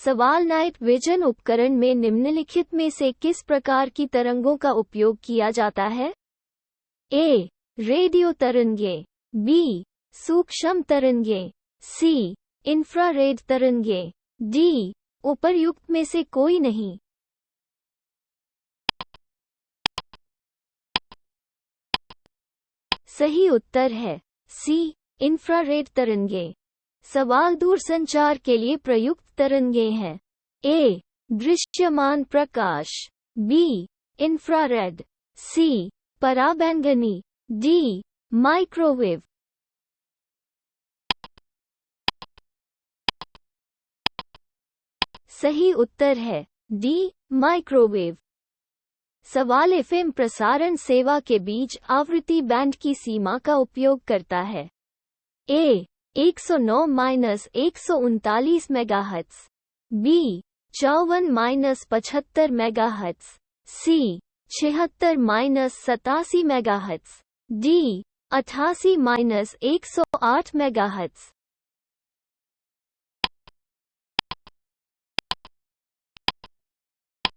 सवाल night vision उपकरण में निम्नलिखित में से किस प्रकार की तरंगों का उपयोग किया जाता है? ए. रेडियो तरंगें, बी. सूक्ष्म तरंगें, सी. इंफ्रारेड तरंगें, डी. उपर्युक्त में से कोई नहीं। सही उत्तर है सी. इंफ्रारेड तरंगें। सवाल दूरसंचार के लिए प्रयुक्त तरंगें हैं। ए. दृश्यमान प्रकाश, बी. इंफ्रारेड, सी. पराबैंगनी, डी. माइक्रोवेव। सही उत्तर है डी. माइक्रोवेव। सवाल एफएम प्रसारण सेवा के बीच आवृत्ति बैंड की सीमा का उपयोग करता है। ए. 109-139 मेगाहर्ट्ज, बी. 54-75 मेगाहर्ट्ज, सी. 76-87 मेगाहर्ट्ज, डी. 88-108 मेगाहर्ट्ज।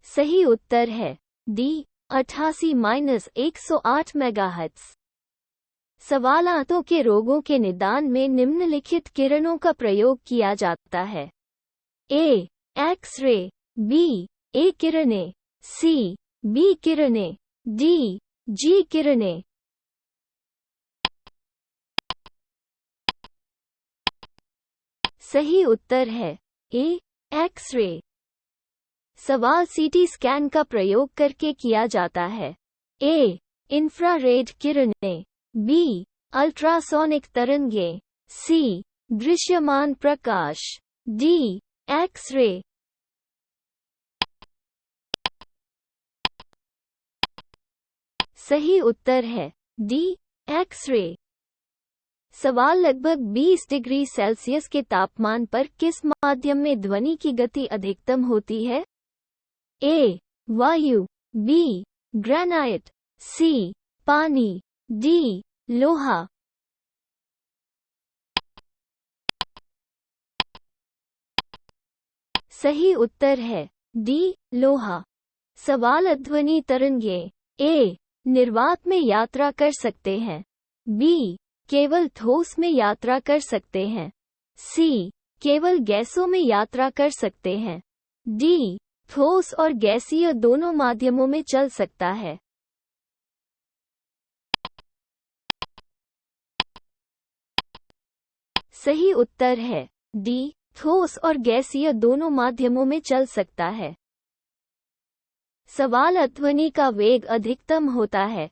सही उत्तर है डी. 88-108 मेगाहर्ट्ज। सवाल आंतों के रोगों के निदान में निम्नलिखित किरणों का प्रयोग किया जाता है। ए. X-ray, B. ए किरणें, सी. बी किरणें, डी. जी किरणें। सही उत्तर है ए. एक्स-रे। सवाल सीटी स्कैन का प्रयोग करके किया जाता है। ए. इंफ्रारेड किरणें, बी. अल्ट्रासोनिक तरंगें, सी. दृश्यमान प्रकाश, डी. एक्स-रे। सही उत्तर है डी. एक्स-रे। सवाल लगभग 20 डिग्री सेल्सियस के तापमान पर किस माध्यम में ध्वनि की गति अधिकतम होती है? ए. वायु, बी. ग्रेनाइट, सी. पानी, डी. लोहा। सही उत्तर है डी. लोहा। सवाल ध्वनि तरंगें ए. निर्वात में यात्रा कर सकते हैं, बी. केवल ठोस में यात्रा कर सकते हैं, सी. केवल गैसों में यात्रा कर सकते हैं, डी. ठोस और गैसीय दोनों माध्यमों में चल सकता है। सही उत्तर है डी. ठोस और गैसीय दोनों माध्यमों में चल सकता है। सवाल ध्वनि का वेग अधिकतम होता है।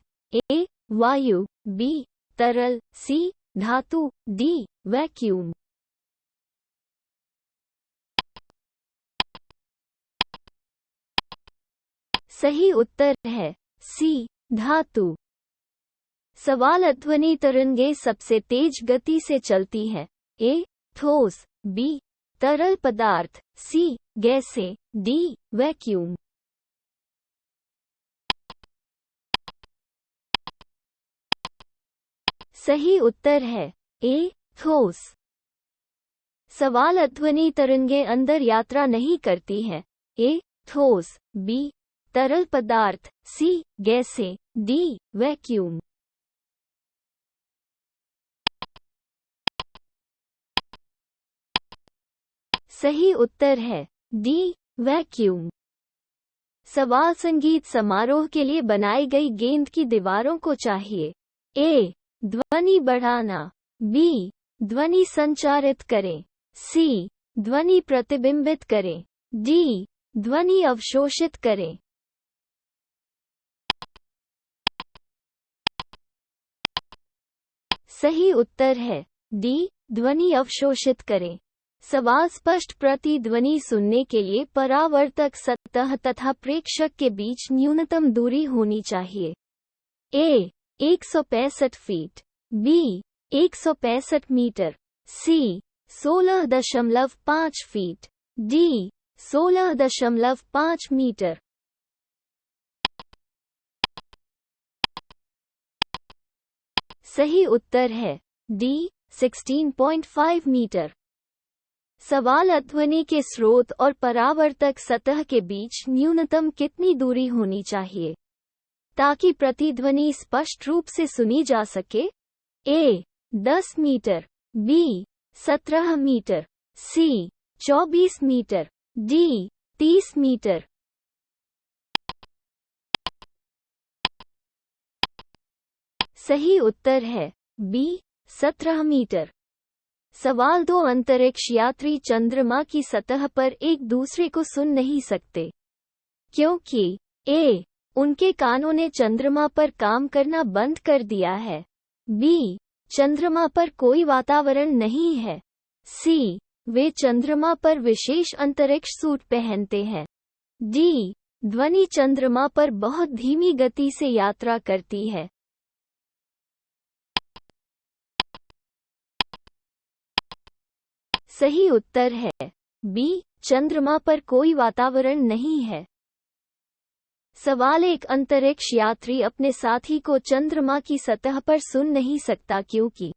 ए. वायु, बी. तरल, सी. धातु, डी. वैक्यूम। सही उत्तर है सी. धातु। सवाल ध्वनि तरंगें सबसे तेज गति से चलती है। ए. ठोस, बी. तरल पदार्थ, सी. गैसें, डी. वैक्यूम। सही उत्तर है ए. ठोस। सवाल ध्वनि तरंगें अंदर यात्रा नहीं करती हैं। ए. ठोस, बी. तरल पदार्थ, सी. गैसें, डी. वैक्यूम। सही उत्तर है डी. वैक्यूम। सवाल संगीत समारोह के लिए बनाई गई गेंद की दीवारों को चाहिए। ए. ध्वनि बढ़ाना, बी. ध्वनि संचारित करें, सी. ध्वनि प्रतिबिंबित करें, डी. ध्वनि अवशोषित करें। सही उत्तर है डी. ध्वनि अवशोषित करें। सवाल स्पष्ट प्रतिध्वनि सुनने के लिए परावर्तक सतह तथा प्रेक्षक के बीच न्यूनतम दूरी होनी चाहिए। ए. 165 फीट, बी. 165 मीटर, सी. 16.5 फीट, डी. 16.5 मीटर। सही उत्तर है डी. 16.5 मीटर। सवाल ध्वनि के स्रोत और परावर्तक सतह के बीच न्यूनतम कितनी दूरी होनी चाहिए ताकि प्रतिध्वनि स्पष्ट रूप से सुनी जा सके? ए 10 मीटर, बी 17 मीटर, सी 24 मीटर, डी 30 मीटर। सही उत्तर है बी 17 मीटर। सवाल 2 अंतरिक्ष यात्री चंद्रमा की सतह पर एक दूसरे को सुन नहीं सकते क्योंकि ए उनके कानों ने चंद्रमा पर काम करना बंद कर दिया है, बी चंद्रमा पर कोई वातावरण नहीं है, सी वे चंद्रमा पर विशेष अंतरिक्ष सूट पहनते हैं, डी ध्वनि चंद्रमा पर बहुत धीमी गति से यात्रा करती है। सही उत्तर है बी चंद्रमा पर कोई वातावरण नहीं है। सवाल 1 अंतरिक्ष यात्री अपने साथी को चंद्रमा की सतह पर सुन नहीं सकता क्योंकि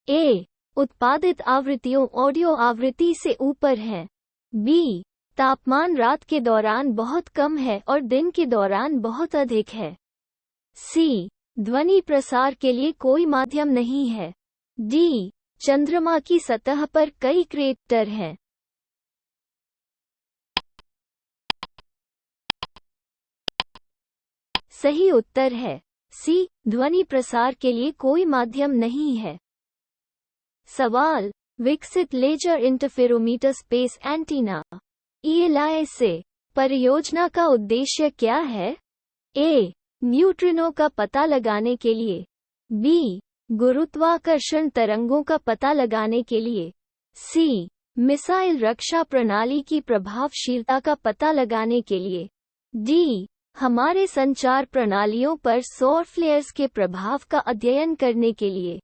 ए उत्पादित आवृत्तियों ऑडियो आवृत्ति से ऊपर है, बी तापमान रात के दौरान बहुत कम है और दिन के दौरान बहुत अधिक है, सी ध्वनि प्रसार के लिए कोई माध्यम नहीं है, डी चंद्रमा की सतह पर कई क्रेटर हैं। सही उत्तर है सी ध्वनि प्रसार के लिए कोई माध्यम नहीं है। सवाल विकसित laser interferometer space antenna ELI से परियोजना का उद्देश्य क्या है? ए न्यूट्रिनो का पता लगाने के लिए, बी गुरुत्वाकर्षण तरंगों का पता लगाने के लिए, सी मिसाइल रक्षा प्रणाली की प्रभावशीलता का पता लगाने के लिए, डी हमारे संचार प्रणालियों पर सौर फ्लेयर्स के प्रभाव का अध्ययन करने के लिए।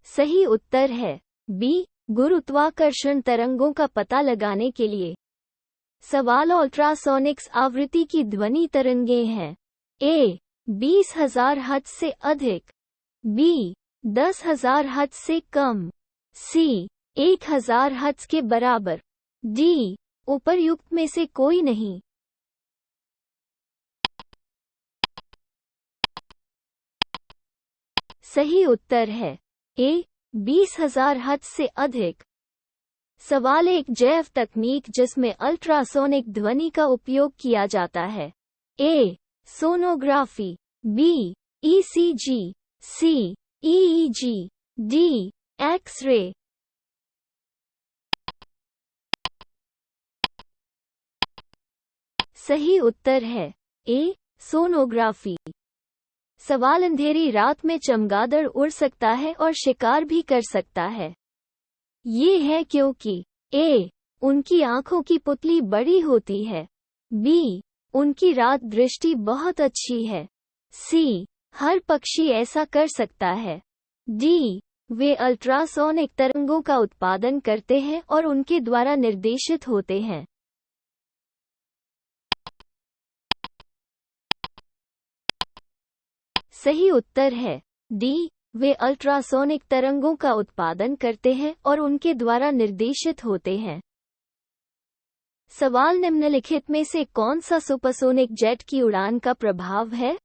सही उत्तर है बी गुरुत्वाकर्षण तरंगों का पता लगाने के लिए। सवाल अल्ट्रासोनिक्स आवृत्ति की ध्वनि तरंगें हैं, ए 20,000 हर्ट्ज से अधिक, बी 10,000 हर्ट्ज से कम, सी 1,000 हर्ट्ज के बराबर, डी उपर्युक्त में से कोई नहीं। सही उत्तर है ए 20,000 हर्ट्ज से अधिक। सवाल 1 जैव तकनीक जिसमें अल्ट्रासोनिक ध्वनि का उपयोग किया जाता है, ए सोनोग्राफी, बी ECG, सी EEG, डी एक्स-रे। सही उत्तर है ए सोनोग्राफी। सवाल अंधेरी रात में चमगादड़ उड़ सकता है और शिकार भी कर सकता है, ये है क्योंकि ए उनकी आंखों की पुतली बड़ी होती है, बी उनकी रात दृष्टि बहुत अच्छी है, सी हर पक्षी ऐसा कर सकता है, डी वे अल्ट्रासोनिक तरंगों का उत्पादन करते हैं और उनके द्वारा निर्देशित होते हैं। सही उत्तर है डी वे अल्ट्रासोनिक तरंगों का उत्पादन करते हैं और उनके द्वारा निर्देशित होते हैं। सवाल निम्नलिखित में से कौन सा सुपरसोनिक जेट की उड़ान का प्रभाव है?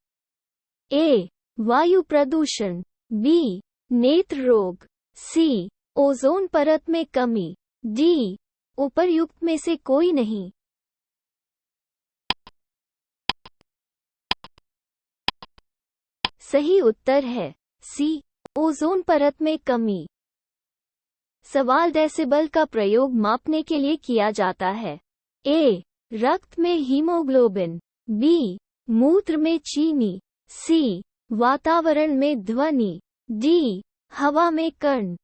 ए वायु प्रदूषण, बी नेत्र रोग, सी ओजोन परत में कमी, डी उपर्युक्त में से कोई नहीं। सही उत्तर है सी ओजोन परत में कमी। सवाल डेसिबल का प्रयोग मापने के लिए किया जाता है, ए रक्त में हीमोग्लोबिन, बी मूत्र में चीनी, सी वातावरण में ध्वनि, डी हवा में कण।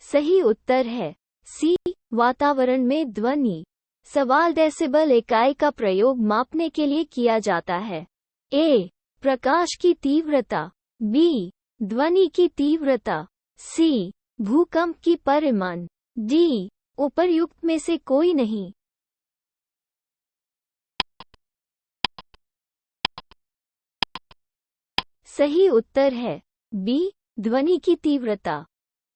सही उत्तर है सी वातावरण में ध्वनि। सवाल डेसिबल इकाई का प्रयोग मापने के लिए किया जाता है, ए प्रकाश की तीव्रता, बी ध्वनि की तीव्रता, सी भूकंप की परिमाण, डी उपर्युक्त में से कोई नहीं। सही उत्तर है बी, ध्वनि की तीव्रता।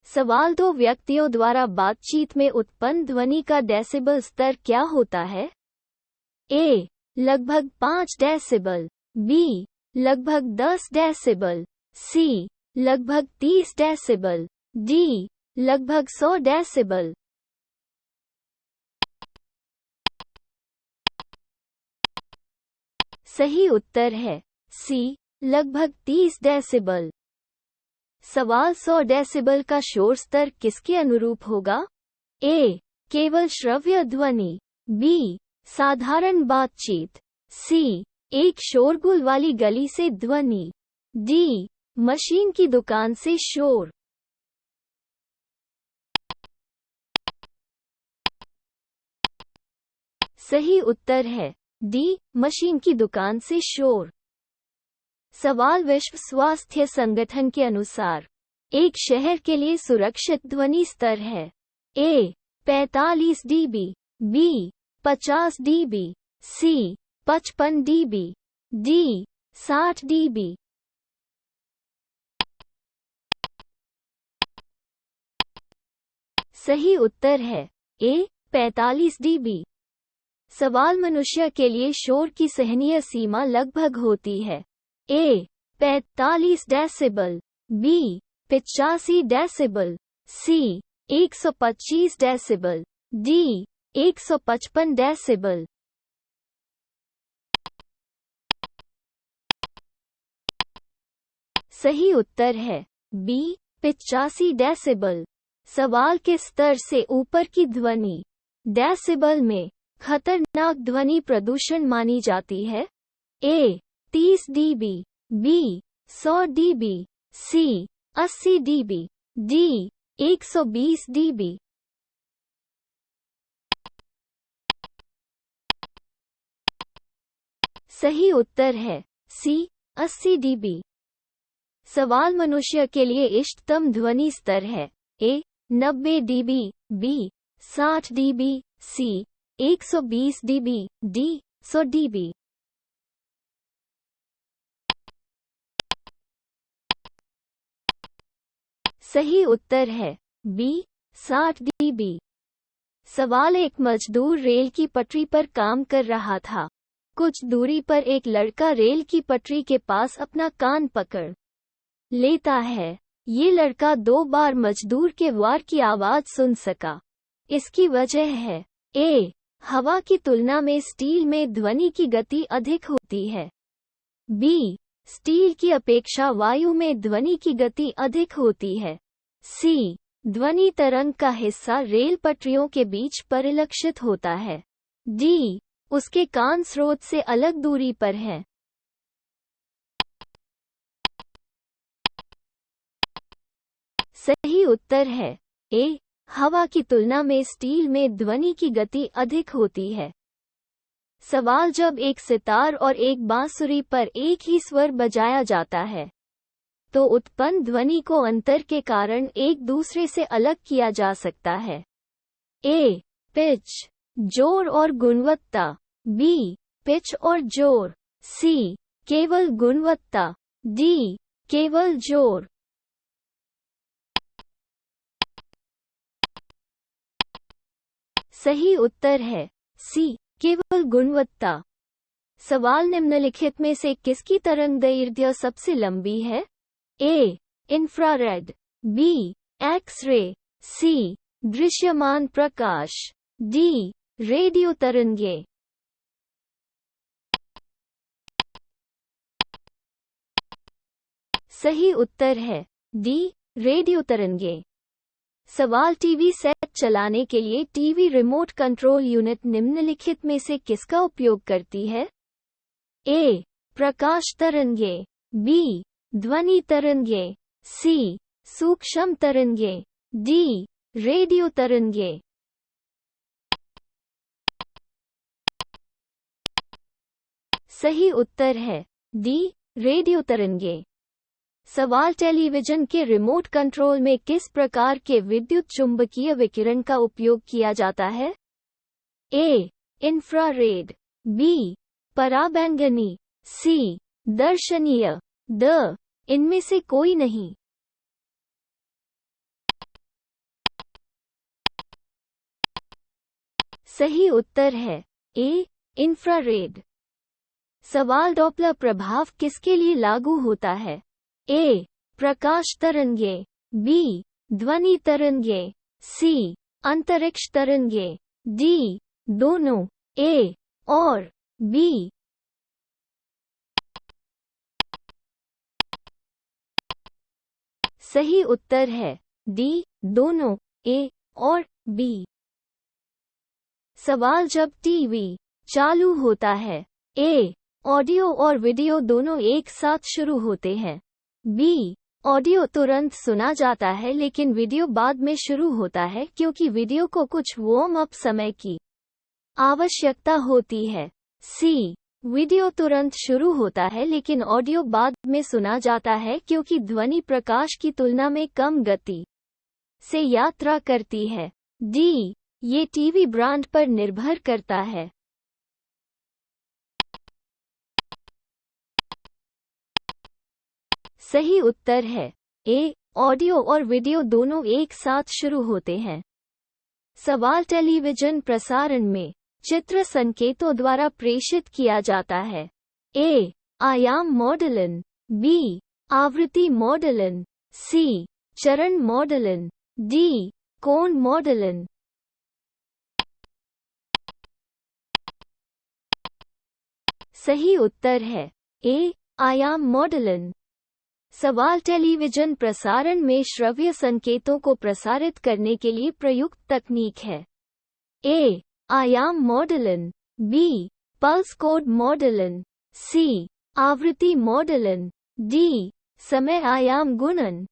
सवाल, दो व्यक्तियों द्वारा बातचीत में उत्पन्न ध्वनि का डेसिबल स्तर क्या होता है? ए, लगभग 5 डेसिबल, बी, लगभग 10 डेसिबल, सी, लगभग 30 डेसिबल, डी, लगभग 100 डेसिबल। सही उत्तर है सी, लगभग 30 डेसिबल। सवाल, 100 डेसिबल का शोर स्तर किसके अनुरूप होगा? ए, केवल श्रव्य ध्वनि, बी, साधारण बातचीत, सी, एक शोरगुल वाली गली से ध्वनि, डी, मशीन की दुकान से शोर। सही उत्तर है डी, मशीन की दुकान से शोर। सवाल, विश्व स्वास्थ्य संगठन के अनुसार एक शहर के लिए सुरक्षित ध्वनि स्तर है? ए, 45 डीबी, बी, 50 डीबी, सी, 55 डीबी, डी, 60 डीबी। सही उत्तर है ए, 45 डीबी। सवाल, मनुष्य के लिए शोर की सहनीय सीमा लगभग होती है? ए, 45 डेसिबल, बी, 85 डेसिबल, सी, 125 डेसिबल, डी, 155 डेसिबल। सही उत्तर है बी, 85 डेसिबल। सवाल, के स्तर से ऊपर की ध्वनि डेसिबल में खतरनाक ध्वनि प्रदूषण मानी जाती है? ए, 30 डीबी, बी, 100 डीबी, सी, 80 डीबी, डी, 120 डीबी। सही उत्तर है सी, 80 डीबी। सवाल, मनुष्य के लिए इष्टतम ध्वनि स्तर है? ए, 90 डीबी, बी, 60 डीबी, सी, 120 डीबी, डी, 100 डीबी। सही उत्तर है बी, 60 डीबी। सवाल, एक मजदूर रेल की पटरी पर काम कर रहा था। कुछ दूरी पर एक लड़का रेल की पटरी के पास अपना कान पकड़ लेता है। ये लड़का 2 बार मजदूर के वार की आवाज सुन सका। इसकी वजह है? ए, हवा की तुलना में स्टील में ध्वनि की गति अधिक होती है, बी, स्टील की अपेक्षा वायु में ध्वनि की गति अधिक होती है, सी, ध्वनि तरंग का हिस्सा रेल पटरियों के बीच परिलक्षित होता है, डी, उसके कान स्रोत से अलग दूरी पर है। सही उत्तर है ए, हवा की तुलना में स्टील में ध्वनि की गति अधिक होती है। सवाल, जब एक सितार और एक बांसुरी पर एक ही स्वर बजाया जाता है तो उत्पन्न ध्वनि को अंतर के कारण एक दूसरे से अलग किया जा सकता है? ए, पिच, जोर और गुणवत्ता, बी, पिच और जोर, सी, केवल गुणवत्ता, डी, केवल जोर। सही उत्तर है सी, केवल गुणवत्ता। सवाल, निम्नलिखित में से किसकी तरंगदैर्घ्य सबसे लंबी है? ए, इंफ्रारेड, बी, एक्स-रे, सी, दृश्यमान प्रकाश, डी, रेडियो तरंगे। सही उत्तर है डी, रेडियो तरंगे। सवाल, टीवी सेट चलाने के लिए टीवी रिमोट कंट्रोल यूनिट निम्नलिखित में से किसका उपयोग करती है? ए, प्रकाश तरंगे, बी, ध्वनि तरंगे, सी, सूक्ष्म तरंगे, डी, रेडियो तरंगे। सही उत्तर है डी, रेडियो तरंगे। सवाल, टेलीविजन के रिमोट कंट्रोल में किस प्रकार के विद्युत चुंबकीय विकिरण का उपयोग किया जाता है? ए, इंफ्रारेड, बी, पराबैंगनी, सी, दर्शनीय, द, इनमें से कोई नहीं। सही उत्तर है ए, इंफ्रारेड। सवाल डॉपलर प्रभाव किसके लिए लागू होता है? ए, प्रकाश तरंगे, बी, ध्वनि तरंगे, सी, अंतरिक्ष तरंगे, डी, दोनों, ए और बी। सही उत्तर है डी, दोनों, ए और बी। सवाल जब टीवी चालू होता है, ए, ऑडियो और वीडियो दोनों एक साथ शुरू होते हैं, बी, ऑडियो तुरंत सुना जाता है लेकिन वीडियो बाद में शुरू होता है क्योंकि वीडियो को कुछ वार्म अप समय की आवश्यकता होती है, सी, वीडियो तुरंत शुरू होता है लेकिन ऑडियो बाद में सुना जाता है क्योंकि ध्वनि प्रकाश की तुलना में कम गति से यात्रा करती है, डी, ये टीवी ब्रांड पर निर्भर करता है। सही उत्तर है ए, ऑडियो और वीडियो दोनों एक साथ शुरू होते हैं। सवाल टेलीविजन प्रसारण में चित्र संकेतों द्वारा प्रेषित किया जाता है, ए, आयाम मॉडलन, बी, आवृत्ति मॉडलन, सी, चरण मॉडलन, डी, कोण मॉडलन। सही उत्तर है ए, आयाम मॉडलन। सवाल टेलीविजन प्रसारण में श्रव्य संकेतों को प्रसारित करने के लिए प्रयुक्त तकनीक है, ए, आयाम मॉडलन, बी, पल्स कोड मॉडलन, सी, आवृत्ति मॉडलन, डी, समय आयाम गुणन।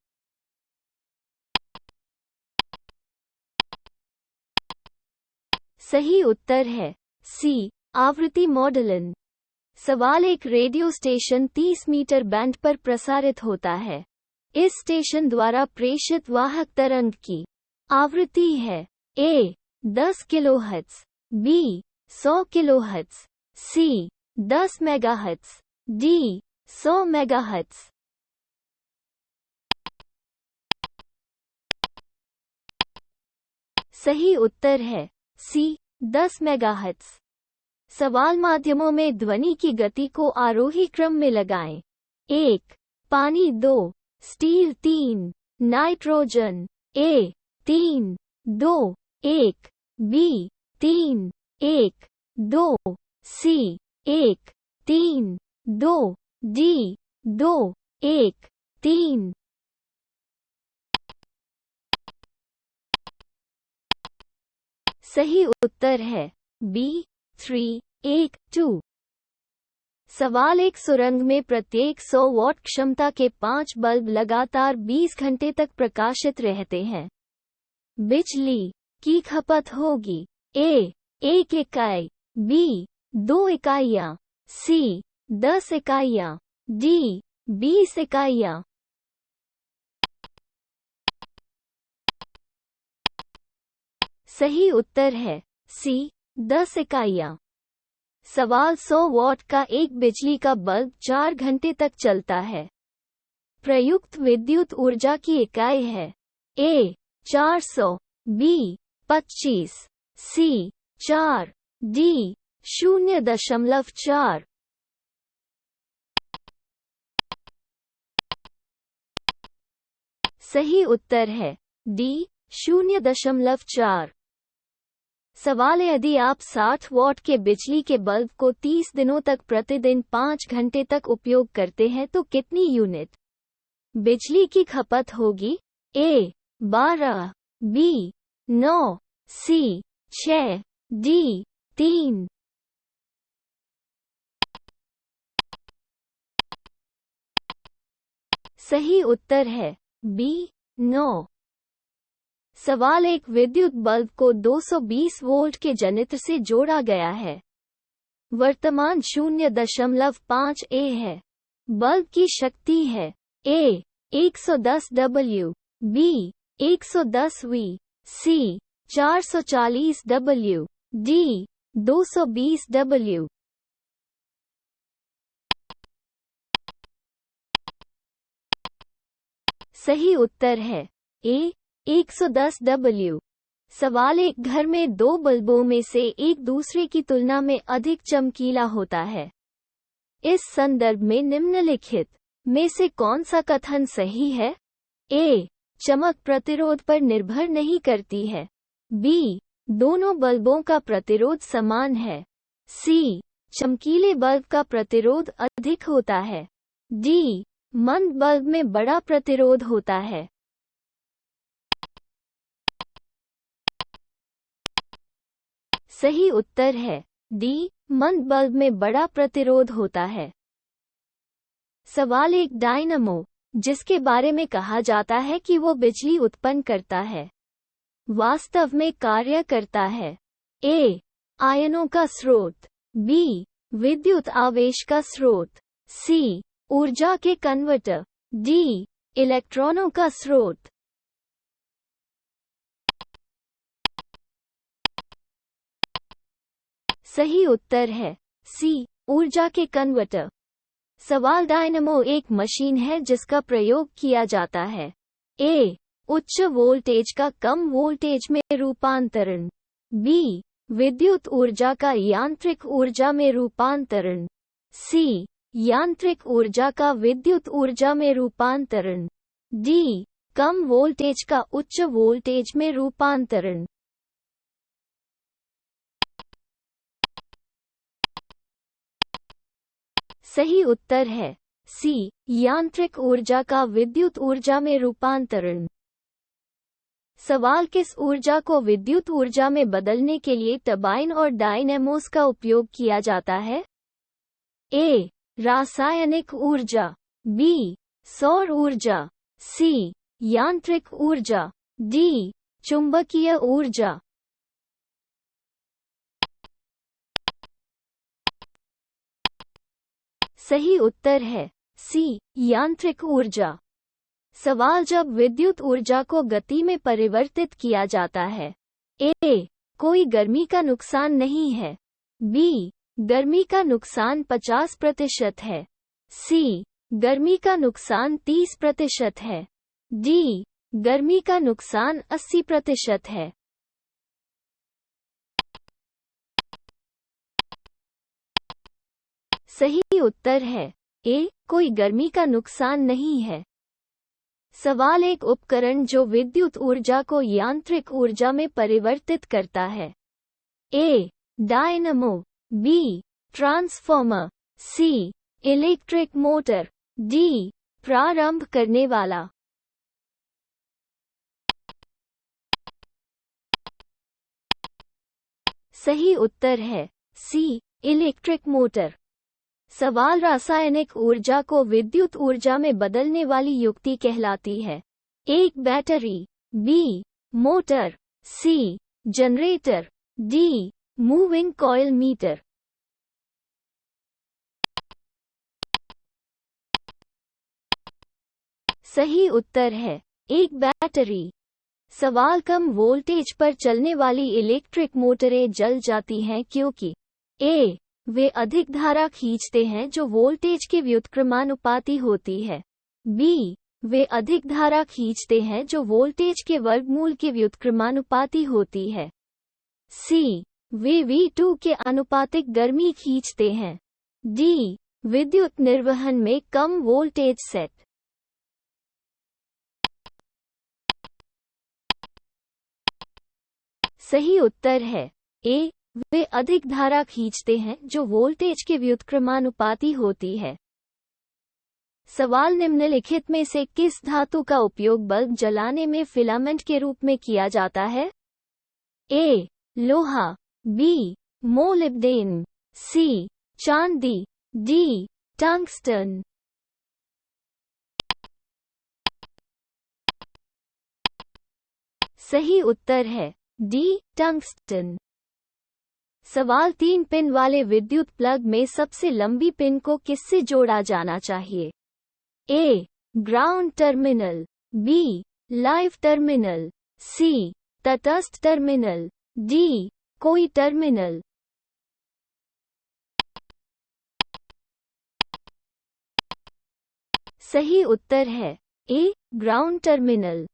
सही उत्तर है सी, आवृत्ति मॉडलन। सवाल एक रेडियो स्टेशन 30 मीटर बैंड पर प्रसारित होता है। इस स्टेशन द्वारा प्रेषित वाहक तरंग की आवृत्ति है, ए, 10 किलोहर्ट्ज, बी, 100 किलोहर्ट्ज, सी, 10 मेगाहर्ट्ज, डी, 100 मेगाहर्ट्ज। सही उत्तर है सी, 10 मेगाहर्ट्ज। सवाल माध्यमों में ध्वनि की गति को आरोही क्रम में लगाएं। 1, पानी, 2, स्टील, 3, नाइट्रोजन, ए, 3, 2, 1, बी, 3, 1, 2, सी, 1, 3, 2, डी, 2, 1, 3। सही उत्तर है बी, 3, 1, 2। सवाल एक सुरंग में प्रत्येक 100 वॉट क्षमता के 5 बल्ब लगातार 20 घंटे तक प्रकाशित रहते हैं। बिजली की खपत होगी, ए, 1 इकाई, बी, 2 इकाइयाँ, सी, 10 इकाइयाँ, डी, 20 इकाइयाँ। सही उत्तर है सी, 10 इकाइयाँ। सवाल 100 वॉट का एक बिजली का बल्ब 4 घंटे तक चलता है। प्रयुक्त विद्युत ऊर्जा की इकाई है, ए, 400, बी, 25, सी, 4, डी, 0.4। सही उत्तर है डी, 0.4। सवाल है यदि आप 60 वॉट के बिजली के बल्ब को 30 दिनों तक प्रतिदिन 5 घंटे तक उपयोग करते हैं तो कितनी यूनिट बिजली की खपत होगी? ए, 12, बी, 9, सी, 6, डी, 3। सही उत्तर है बी, 9। सवाल एक विद्युत बल्ब को 220 वोल्ट के जनित्र से जोड़ा गया है। वर्तमान 0.5 ए है। बल्ब की शक्ति है ए, 110 W, बी, 110 V, सी, 440 W, डी, 220 W। सही उत्तर है ए 110 W। सवाल, एक घर में दो बल्बों में से एक दूसरे की तुलना में अधिक चमकीला होता है। इस संदर्भ में निम्नलिखित में से कौन सा कथन सही है? ए. चमक प्रतिरोध पर निर्भर नहीं करती है। बी. दोनों बल्बों का प्रतिरोध समान है। सी. चमकीले बल्ब का प्रतिरोध अधिक होता है। डी. मंद बल्ब में बड़ा प्रतिरोध होता है। सही उत्तर है डी. मंद बल्ब में बड़ा प्रतिरोध होता है। सवाल, एक डायनमो जिसके बारे में कहा जाता है कि वो बिजली उत्पन्न करता है, वास्तव में कार्य करता है। ए. आयनों का स्रोत। बी. विद्युत आवेश का स्रोत। सी. ऊर्जा के कन्वर्टर। डी. इलेक्ट्रॉनों का स्रोत। सही उत्तर है सी. ऊर्जा के कन्वर्टर। सवाल, डायनमो एक मशीन है जिसका प्रयोग किया जाता है। ए. उच्च वोल्टेज का कम वोल्टेज में रूपांतरण। बी. विद्युत ऊर्जा का यांत्रिक ऊर्जा में रूपांतरण। सी. यांत्रिक ऊर्जा का विद्युत ऊर्जा में रूपांतरण। डी. कम वोल्टेज का उच्च वोल्टेज में रूपांतरण। सही उत्तर है सी. यांत्रिक ऊर्जा का विद्युत ऊर्जा में रूपांतरण। सवाल, किस ऊर्जा को विद्युत ऊर्जा में बदलने के लिए टरबाइन और डायनेमोस का उपयोग किया जाता है? ए. रासायनिक ऊर्जा। बी. सौर ऊर्जा। सी. यांत्रिक ऊर्जा। डी. चुंबकीय ऊर्जा। सही उत्तर है सी. यांत्रिक ऊर्जा। सवाल, जब विद्युत ऊर्जा को गति में परिवर्तित किया जाता है। ए. कोई गर्मी का नुकसान नहीं है। बी. गर्मी का नुकसान 50% है। सी. गर्मी का नुकसान 30% है। डी. गर्मी का नुकसान 80% है। सही उत्तर है ए. कोई गर्मी का नुकसान नहीं है। सवाल, एक उपकरण जो विद्युत ऊर्जा को यांत्रिक ऊर्जा में परिवर्तित करता है। A. Dynamo. B. Transformer. C. Electric motor. D. प्रारंभ करने वाला। सही उत्तर है सी. Electric motor. सवाल, रासायनिक ऊर्जा को विद्युत ऊर्जा में बदलने वाली युक्ति कहलाती है। एक. Battery. B. Motor. C. Generator. D. Moving coil meter. सही उत्तर है एक. बैटरी। सवाल, कम वोल्टेज पर चलने वाली इलेक्ट्रिक मोटरें जल जाती हैं क्योंकि ए. वे अधिक धारा खींचते हैं जो वोल्टेज के व्युत्क्रमानुपाती होती है। बी. वे अधिक धारा खींचते हैं जो वोल्टेज के वर्गमूल के व्युत्क्रमानुपाती होती है। सी. वे V2 के अनुपातिक गर्मी खींचते हैं। डी. विद्युत निर्वहन में कम वोल्टेज सेट। सही उत्तर है ए. वे अधिक धारा खींचते हैं जो वोल्टेज के व्युत्क्रमानुपाती होती है। सवाल, निम्नलिखित में से किस धातु का उपयोग बल्ब जलाने में फिलामेंट के रूप में किया जाता है? ए. लोहा। बी. मोलिब्डेन। सी. चांदी। डी. टंगस्टन। सही उत्तर है डी. टंगस्टन। सवाल, 3 पिन वाले विद्युत प्लग में सबसे लंबी पिन को किससे जोड़ा जाना चाहिए? A. Ground terminal. B. Live terminal. C. तटस्थ टर्मिनल। डी. कोई टर्मिनल। सही उत्तर है ए ग्राउंड टर्मिनल।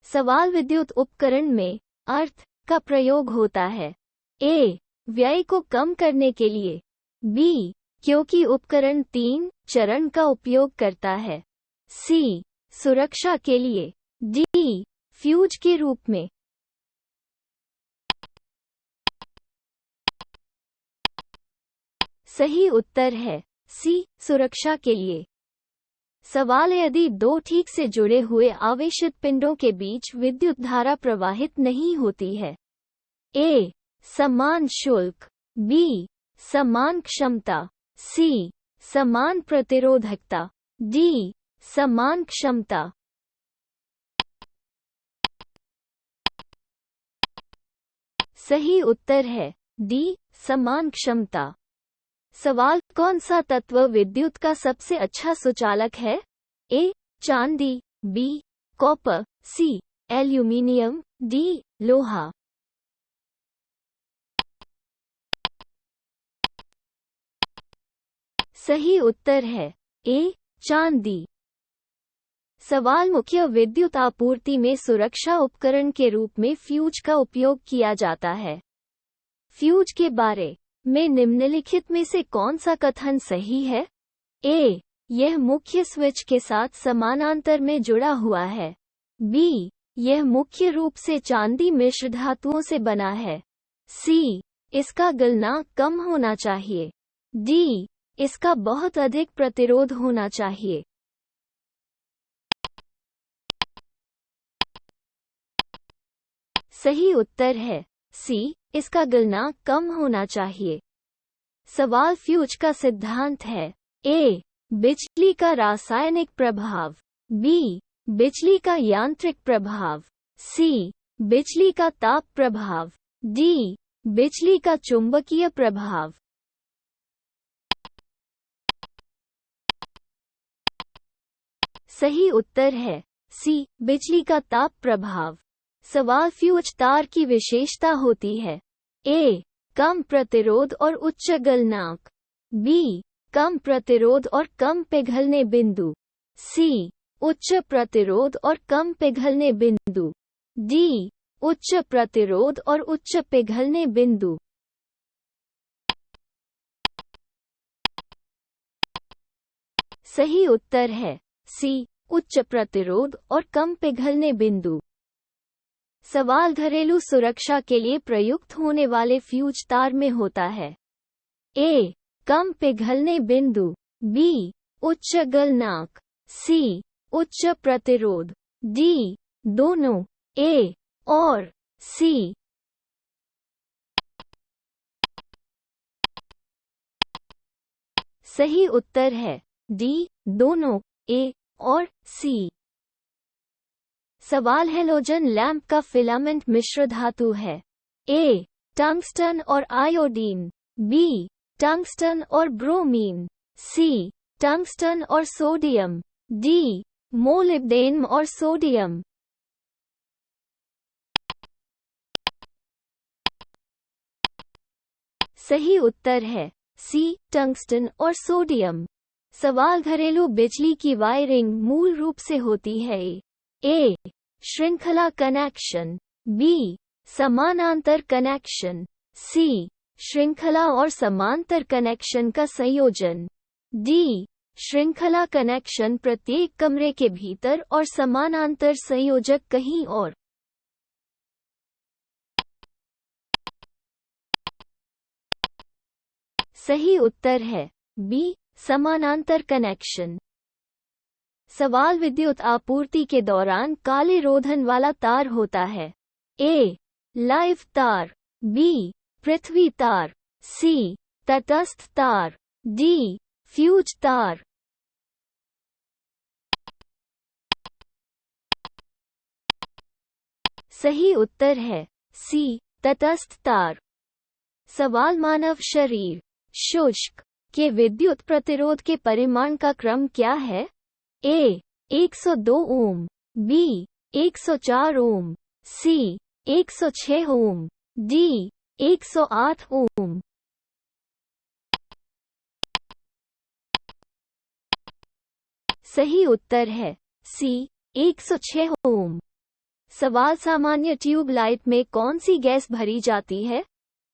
सवाल विद्युत उपकरण में अर्थ का प्रयोग होता है। ए व्यय को कम करने के लिए। बी क्योंकि उपकरण 3 चरण का उपयोग करता है। सी सुरक्षा के लिए। डी फ्यूज के रूप में। सही उत्तर है सी सुरक्षा के लिए। सवाल है, यदि दो ठीक से जुड़े हुए आवेशित पिंडों के बीच विद्युत धारा प्रवाहित नहीं होती है। ए समान शुल्क। बी समान क्षमता। सी समान प्रतिरोधकता। डी समान क्षमता। सही उत्तर है डी समान क्षमता। सवाल, कौन सा तत्व विद्युत का सबसे अच्छा सुचालक है? ए चांदी। B copper. C aluminium. D लोहा। सही उत्तर है ए चांदी। सवाल, मुख्य विद्युत आपूर्ति में सुरक्षा उपकरण के रूप में फ्यूज का उपयोग किया जाता है। फ्यूज के बारे में निम्नलिखित में से कौन सा कथन सही है? ए यह मुख्य स्विच के साथ समानांतर में जुड़ा हुआ है। बी यह मुख्य रूप से चांदी मिश्र धातुओं से बना है। सी इसका गलनांक कम होना चाहिए। डी इसका बहुत अधिक प्रतिरोध होना चाहिए। सही उत्तर है सी इसका गलनांक कम होना चाहिए। सवाल, फ्यूज का सिद्धांत है। ए बिजली का रासायनिक प्रभाव। बी बिजली का यांत्रिक प्रभाव। सी बिजली का ताप प्रभाव। डी बिजली का चुंबकीय प्रभाव। सही उत्तर है सी बिजली का ताप प्रभाव। सवाल, फ्यूज तार की विशेषता होती है। ए कम प्रतिरोध और उच्च गलनांक। बी कम प्रतिरोध और कम पिघलने बिंदु। सी उच्च प्रतिरोध और कम पिघलने बिंदु। डी उच्च प्रतिरोध और उच्च पिघलने बिंदु। सही उत्तर है सी उच्च प्रतिरोध और कम पिघलने बिंदु। सवाल, घरेलू सुरक्षा के लिए प्रयुक्त होने वाले फ्यूज तार में होता है। ए कम पिघलने बिंदु। बी उच्च गलनांक। सी उच्च प्रतिरोध। डी दोनों। ए और सी। सही उत्तर है डी दोनों। ए और सी। सवाल, हैलोजन लैंप का फिलामेंट मिश्र धातु है। ए टंगस्टन और आयोडीन। बी टंगस्टन और ब्रोमीन। सी टंगस्टन और सोडियम। डी मोलिब्डेनम और सोडियम। सही उत्तर है सी टंगस्टन और सोडियम। सवाल, घरेलू बिजली की वायरिंग मूल रूप से होती है। ए श्रृंखला कनेक्शन। बी समानांतर कनेक्शन। सी श्रृंखला और समांतर कनेक्शन का संयोजन। डी श्रृंखला कनेक्शन प्रत्येक कमरे के भीतर और समानांतर संयोजक कहीं और। सही उत्तर है बी समानांतर कनेक्शन। सवाल, विद्युत आपूर्ति के दौरान काले रोधन वाला तार होता है। ए लाइव तार। बी पृथ्वी तार। सी तटस्थ तार। डी फ्यूज तार। सही उत्तर है सी तटस्थ तार। सवाल, मानव शरीर शुष्क के विद्युत प्रतिरोध के परिमाण का क्रम क्या है? ए 102 ओम। बी 104 ओम। सी 106 ओम। डी 108 ओम। सही उत्तर है सी 106 ओम। सवाल सामान्य ट्यूबलाइट में कौन सी गैस भरी जाती है?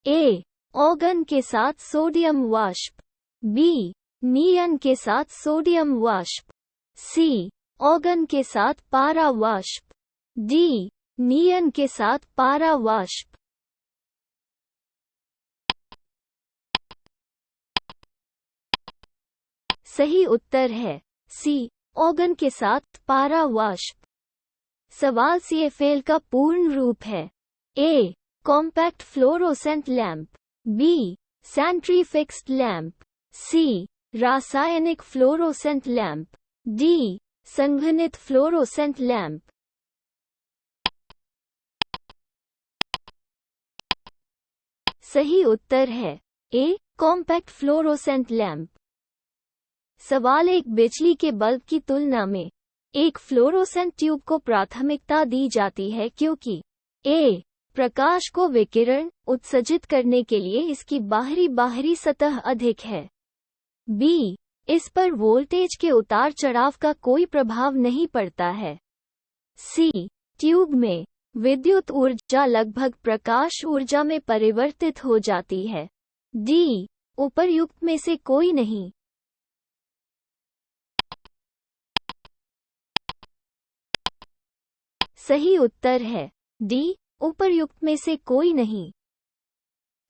ए ऑर्गन के साथ सोडियम वाष्प, बी नियन के साथ सोडियम वाष्प, सी ऑर्गन के साथ पारा वाष्प, डी नियन के साथ पारा वाष्प। सही उत्तर है सी ऑर्गन के साथ पारा वाष्प। सवाल CFL का पूर्ण रूप है। A compact fluorescent lamp, B सैंट्री फिक्स्ड लैंप, सी रासायनिक फ्लोरोसेंट लैंप, डी संघनित फ्लोरोसेंट लैंप। सही उत्तर है ए कॉम्पैक्ट फ्लोरोसेंट लैंप। सवाल एक बिजली के बल्ब की तुलना में एक फ्लोरोसेंट ट्यूब को प्राथमिकता दी जाती है क्योंकि ए प्रकाश को विकिरण उत्सर्जित करने के लिए इसकी बाहरी सतह अधिक है, बी इस पर वोल्टेज के उतार चढ़ाव का कोई प्रभाव नहीं पड़ता है, सी ट्यूब में विद्युत ऊर्जा लगभग प्रकाश ऊर्जा में परिवर्तित हो जाती है, डी उपर्युक्त में से कोई नहीं। सही उत्तर है डी उपर्युक्त में से कोई नहीं।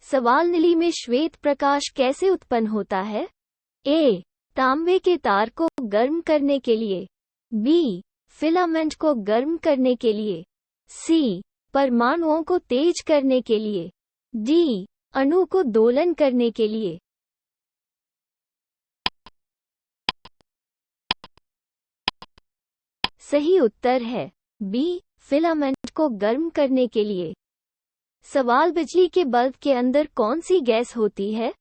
सवाल नीली में श्वेत प्रकाश कैसे उत्पन्न होता है? ए तांबे के तार को गर्म करने के लिए, बी फिलामेंट को गर्म करने के लिए, सी परमाणुओं को तेज करने के लिए, डी अणु को दोलन करने के लिए। सही उत्तर है बी फिलामेंट को गर्म करने के लिए। सवाल बिजली के बल्ब के अंदर कौन सी गैस होती है?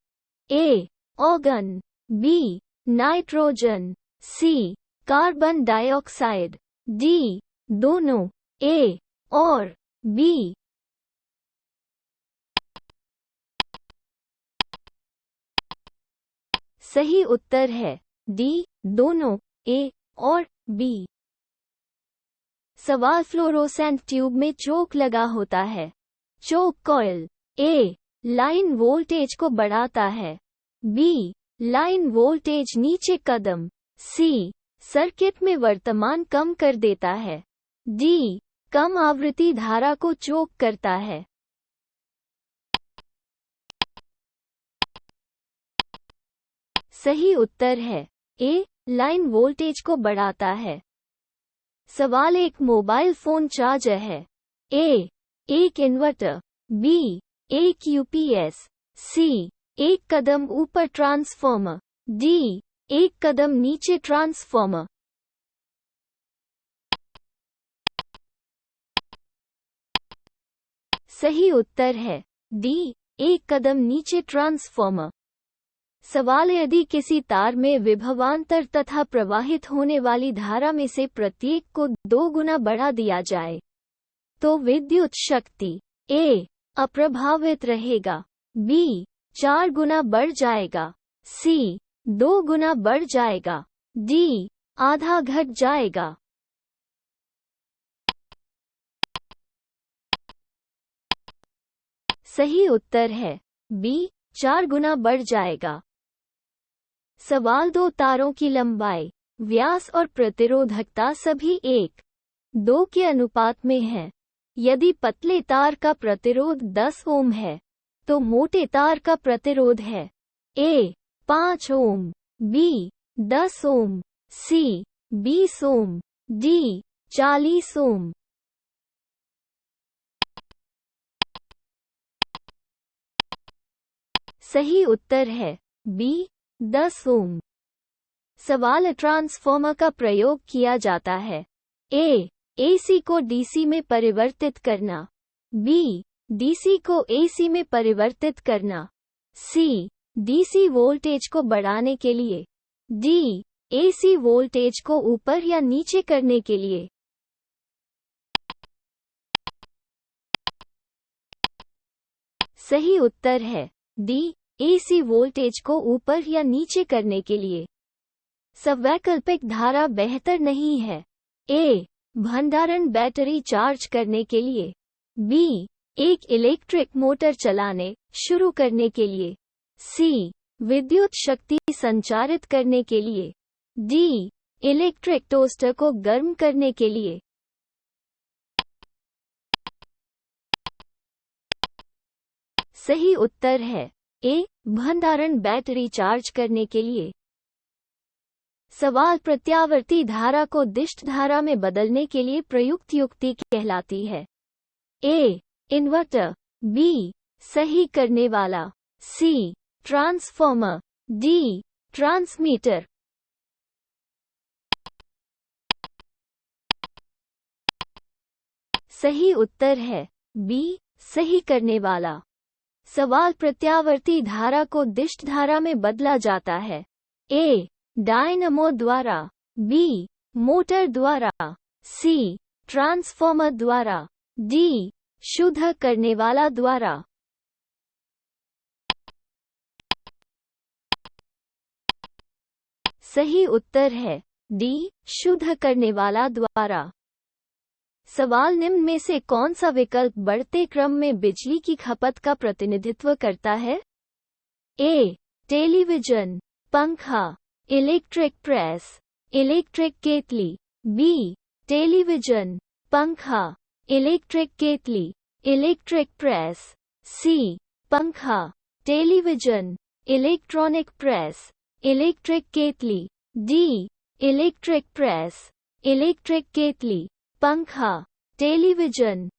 ए ऑर्गन, बी नाइट्रोजन, सी कार्बन डाइऑक्साइड, डी दोनों, ए और बी। सही उत्तर है डी दोनों, ए और बी। सवाल फ्लोरोसेंट ट्यूब में चोक लगा होता है। चोक कॉइल ए लाइन वोल्टेज को बढ़ाता है, बी लाइन वोल्टेज नीचे कदम, सी सर्किट में वर्तमान कम कर देता है, डी कम आवृत्ति धारा को चोक करता है। सही उत्तर है ए लाइन वोल्टेज को बढ़ाता है। सवाल एक मोबाइल फोन चार्जर है। ए एक इन्वर्टर, बी एक यूपीएस, सी एक कदम ऊपर ट्रांसफॉर्मर, डी एक कदम नीचे ट्रांसफॉर्मर। सही उत्तर है डी एक कदम नीचे ट्रांसफॉर्मर। सवाल यदि किसी तार में विभवांतर तथा प्रवाहित होने वाली धारा में से प्रत्येक को 2 गुना बढ़ा दिया जाए तो विद्युत शक्ति ए अप्रभावित रहेगा, बी 4 गुना बढ़ जाएगा, सी 2 गुना बढ़ जाएगा, डी आधा घट जाएगा। सही उत्तर है बी 4 गुना बढ़ जाएगा। सवाल 2 तारों की लंबाई, व्यास और प्रतिरोधकता सभी 1:2 के अनुपात में है। यदि पतले तार का प्रतिरोध 10 ओम है तो मोटे तार का प्रतिरोध है ए 5 ओम, बी 10 ओम, सी 20 ओम, डी 40 ओम। सही उत्तर है बी 10 ओम। सवाल ट्रांसफॉर्मर का प्रयोग किया जाता है। ए एसी को डीसी में परिवर्तित करना, बी डीसी को एसी में परिवर्तित करना, सी डीसी वोल्टेज को बढ़ाने के लिए, डी एसी वोल्टेज को ऊपर या नीचे करने के लिए। सही उत्तर है डी एसी वोल्टेज को ऊपर या नीचे करने के लिए। सवैकल्पिक धारा बेहतर नहीं है। ए. भंडारण बैटरी चार्ज करने के लिए. बी. एक इलेक्ट्रिक मोटर चलाने शुरू करने के लिए. सी. विद्युत शक्ति संचारित करने के लिए. डी. इलेक्ट्रिक टोस्टर को गर्म करने के लिए. सही उत्तर है ए. भंडारण बैटरी चार्ज करने के लिए. सवाल प्रत्यावर्ती धारा को दिष्ट धारा में बदलने के लिए प्रयुक्त युक्ति कहलाती है. ए. इन्वर्टर. बी. सही करने वाला. सी. ट्रांसफॉर्मर. डी. ट्रांसमीटर. सही उत्तर है बी. सही करने वाला. सवाल प्रत्यावर्ती धारा को दिष्ट धारा में बदला जाता है. ए. डायनमो द्वारा. बी. मोटर द्वारा. सी. ट्रांसफॉर्मर द्वारा. डी. शुद्ध करने वाला द्वारा. सही उत्तर है डी. शुद्ध करने वाला द्वारा. सवाल निम्न में से कौन सा विकल्प बढ़ते क्रम में बिजली की खपत का प्रतिनिधित्व करता है? ए. टेलीविजन. पंखा. Electric press. इलेक्ट्रिक केतली. बी. टेलीविजन. पंखा. इलेक्ट्रिक केतली. Electric press. सी. पंखा. टेलीविजन. Electronic press. इलेक्ट्रिक केतली. डी. Electric press. इलेक्ट्रिक केतली. पंखा. टेलीविजन.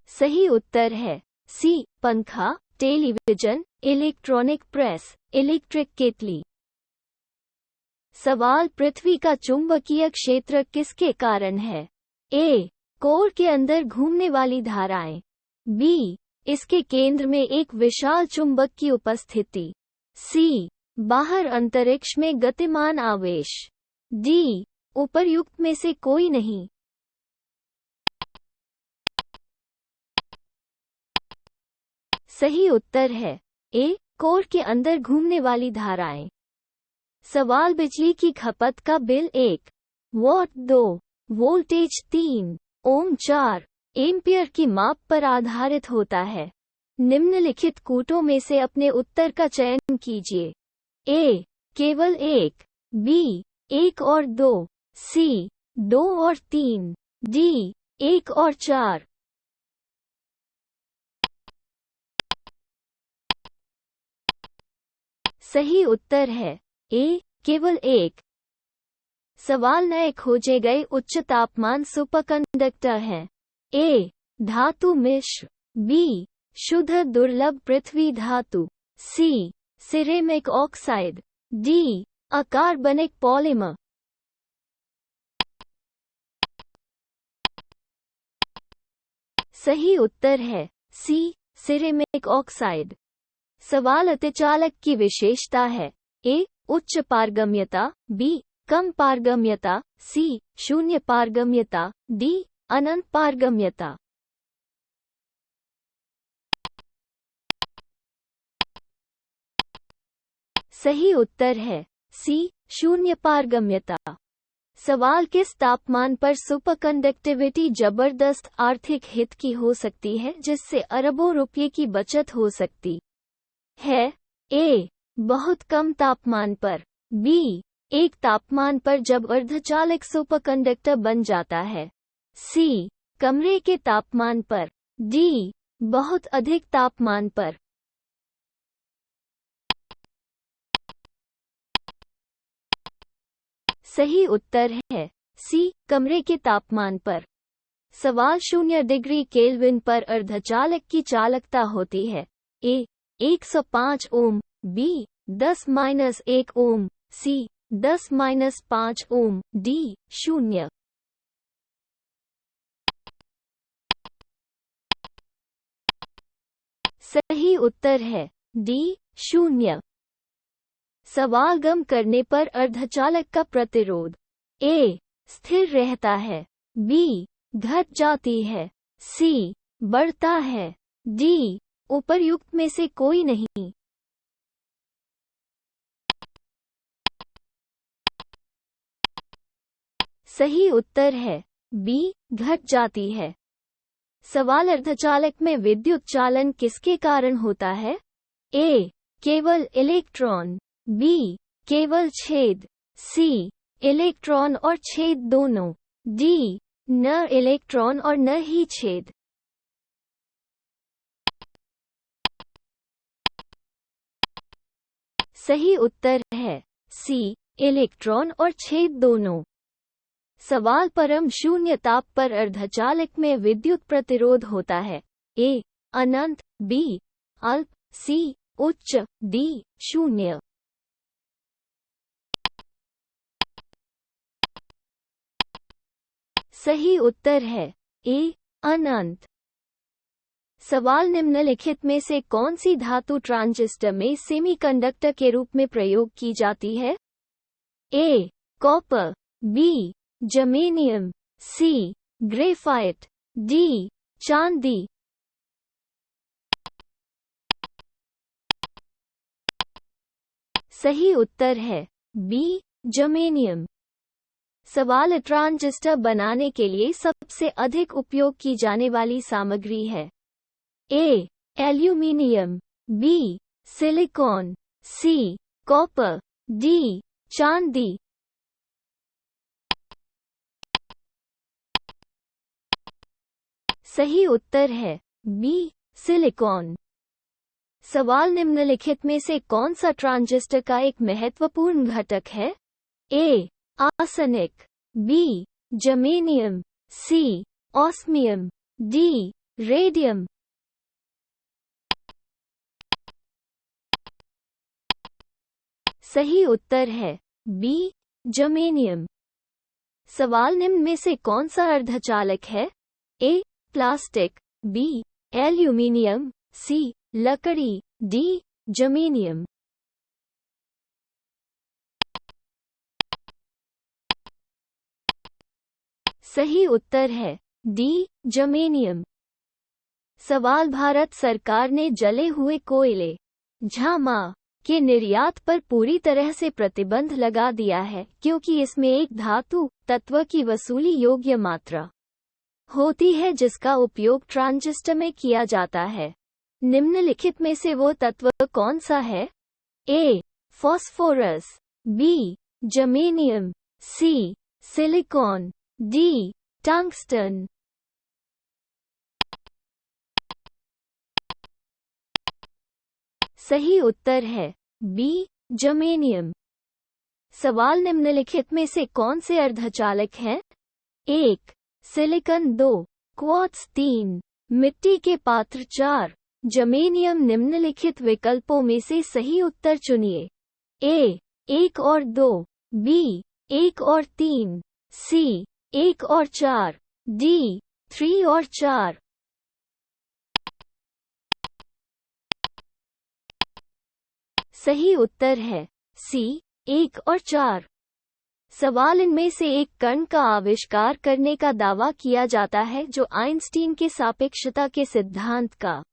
सही उत्तर है सी. पंखा. टेलीविजन. Electronic press. इलेक्ट्रिक केतली. सवाल पृथ्वी का चुंबकीय क्षेत्र किसके कारण है? ए. कोर के अंदर घूमने वाली धाराएं. बी. इसके केंद्र में एक विशाल चुंबक की उपस्थिति. सी. बाहर अंतरिक्ष में गतिमान आवेश. डी. उपर्युक्त में से कोई नहीं. सही उत्तर है ए. कोर के अंदर घूमने वाली धाराएं. सवाल बिजली की खपत का bill 1 watt 2 voltage 3 ohm 4 ampere की माप पर आधारित होता है. निम्नलिखित कूटों में से अपने उत्तर का चयन कीजिए. ए. केवल 1. बी. 1 और 2. सी. 2 और 3. डी. 1 और 4. सही उत्तर है ए. केवल 1. सवाल नए खोजे गए उच्च तापमान सुपरकंडक्टर हैं. ए. धातु मिश्र. बी. शुद्ध दुर्लभ पृथ्वी धातु. सी. Ceramic oxide. डी. अकार्बनिक पॉलीमर. सही उत्तर है सी. Ceramic oxide. सवाल अतिचालक की विशेषता है. ए. उच्च पारगम्यता. बी. कम पारगम्यता. सी. शून्य पारगम्यता. डी. अनंत पारगम्यता. सही उत्तर है सी. शून्य पारगम्यता. सवाल किस तापमान पर सुपरकंडक्टिविटी जबरदस्त आर्थिक हित की हो सकती है जिससे अरबों रुपये की बचत हो सकती है? ए. बहुत कम तापमान पर. बी. एक तापमान पर जब अर्धचालक सुपरकंडक्टर बन जाता है. सी. कमरे के तापमान पर. डी. बहुत अधिक तापमान पर. सही उत्तर है सी. कमरे के तापमान पर. सवाल 0 डिग्री केल्विन पर अर्धचालक की चालकता होती है. ए. 105 ओम. बी. 10-1 ओम. सी. 10-5 ओम. डी. 0. सही उत्तर है डी. 0. सवाल गम करने पर अर्धचालक का प्रतिरोध. ए. स्थिर रहता है. बी. घट जाती है. सी. बढ़ता है. डी. उपर्युक्त में से कोई नहीं. सही उत्तर है बी, घट जाती है। सवाल अर्धचालक में विद्युत चालन किसके कारण होता है? ए, केवल इलेक्ट्रॉन, बी, केवल छेद, सी, इलेक्ट्रॉन और छेद दोनों, डी, न इलेक्ट्रॉन और न ही छेद। सही उत्तर है सी, इलेक्ट्रॉन और छेद दोनों। सवाल परम शून्य ताप पर अर्धचालक में विद्युत प्रतिरोध होता है? ए, अनंत, बी, अल्प, सी, उच्च, डी, शून्य। सही उत्तर है ए, अनंत। सवाल निम्नलिखित में से कौन सी धातु ट्रांजिस्टर में सेमीकंडक्टर के रूप में प्रयोग की जाती है? ए, कॉपर, बी, जर्मेनियम, सी, ग्रेफाइट, डी, चांदी। सही उत्तर है बी, जर्मेनियम। सवाल ट्रांजिस्टर बनाने के लिए सबसे अधिक उपयोग की जाने वाली सामग्री है? ए, एल्यूमीनियम, बी, सिलिकॉन, सी, कॉपर, डी, चांदी। सही उत्तर है बी, सिलिकॉन। सवाल निम्नलिखित में से कौन सा ट्रांजिस्टर का एक महत्वपूर्ण घटक है? ए, आर्सेनिक, बी, जर्मेनियम, सी, ऑस्मियम, डी, रेडियम। सही उत्तर है बी, जर्मेनियम। सवाल निम्न में से कौन सा अर्धचालक है? ए, प्लास्टिक, बी, एल्यूमीनियम, सी, लकड़ी, डी, जर्मेनियम। सही उत्तर है डी, जर्मेनियम। सवाल भारत सरकार ने जले हुए कोयले झामा के निर्यात पर पूरी तरह से प्रतिबंध लगा दिया है क्योंकि इसमें एक धातु तत्व की वसूली योग्य मात्रा होती है जिसका उपयोग ट्रांजिस्टर में किया जाता है। निम्नलिखित में से वो तत्व कौन सा है? ए, फास्फोरस, बी, जर्मेनियम, सी, सिलिकॉन, डी, टंगस्टन। सही उत्तर है बी, जर्मेनियम। सवाल निम्नलिखित में से कौन से अर्धचालक हैं? 1, सिलिकॉन, 2, क्वार्ट्ज, 3, मिट्टी के पात्र, 4, जर्मेनियम। निम्नलिखित विकल्पों में से सही उत्तर चुनिए। ए, 1 और 2, बी, 1 और 3, सी, 1 और 4, डी, 3 और 4। सही उत्तर है सी, 1 और 4। सवाल इनमें से एक कण का आविष्कार करने का दावा किया जाता है जो आइंस्टीन के सापेक्षता के सिद्धांत का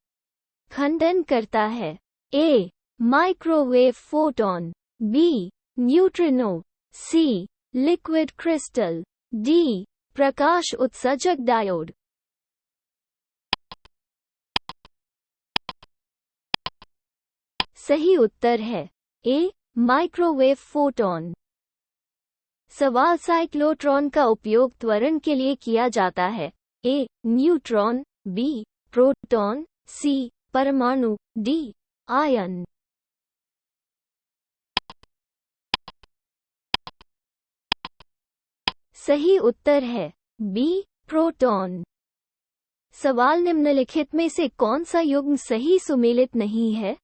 खंडन करता है? ए, माइक्रोवेव फोटॉन, बी, न्यूट्रिनो, सी, लिक्विड क्रिस्टल, डी, प्रकाश उत्सर्जक डायोड। सही उत्तर है ए, माइक्रोवेव फोटॉन। सवाल साइक्लोट्रॉन का उपयोग त्वरण के लिए किया जाता है? ए, न्यूट्रॉन, बी, प्रोटॉन, सी, परमाणु, डी, आयन। सही उत्तर है बी, प्रोटॉन। सवाल निम्नलिखित में से कौन सा युग्म सही सुमेलित नहीं है?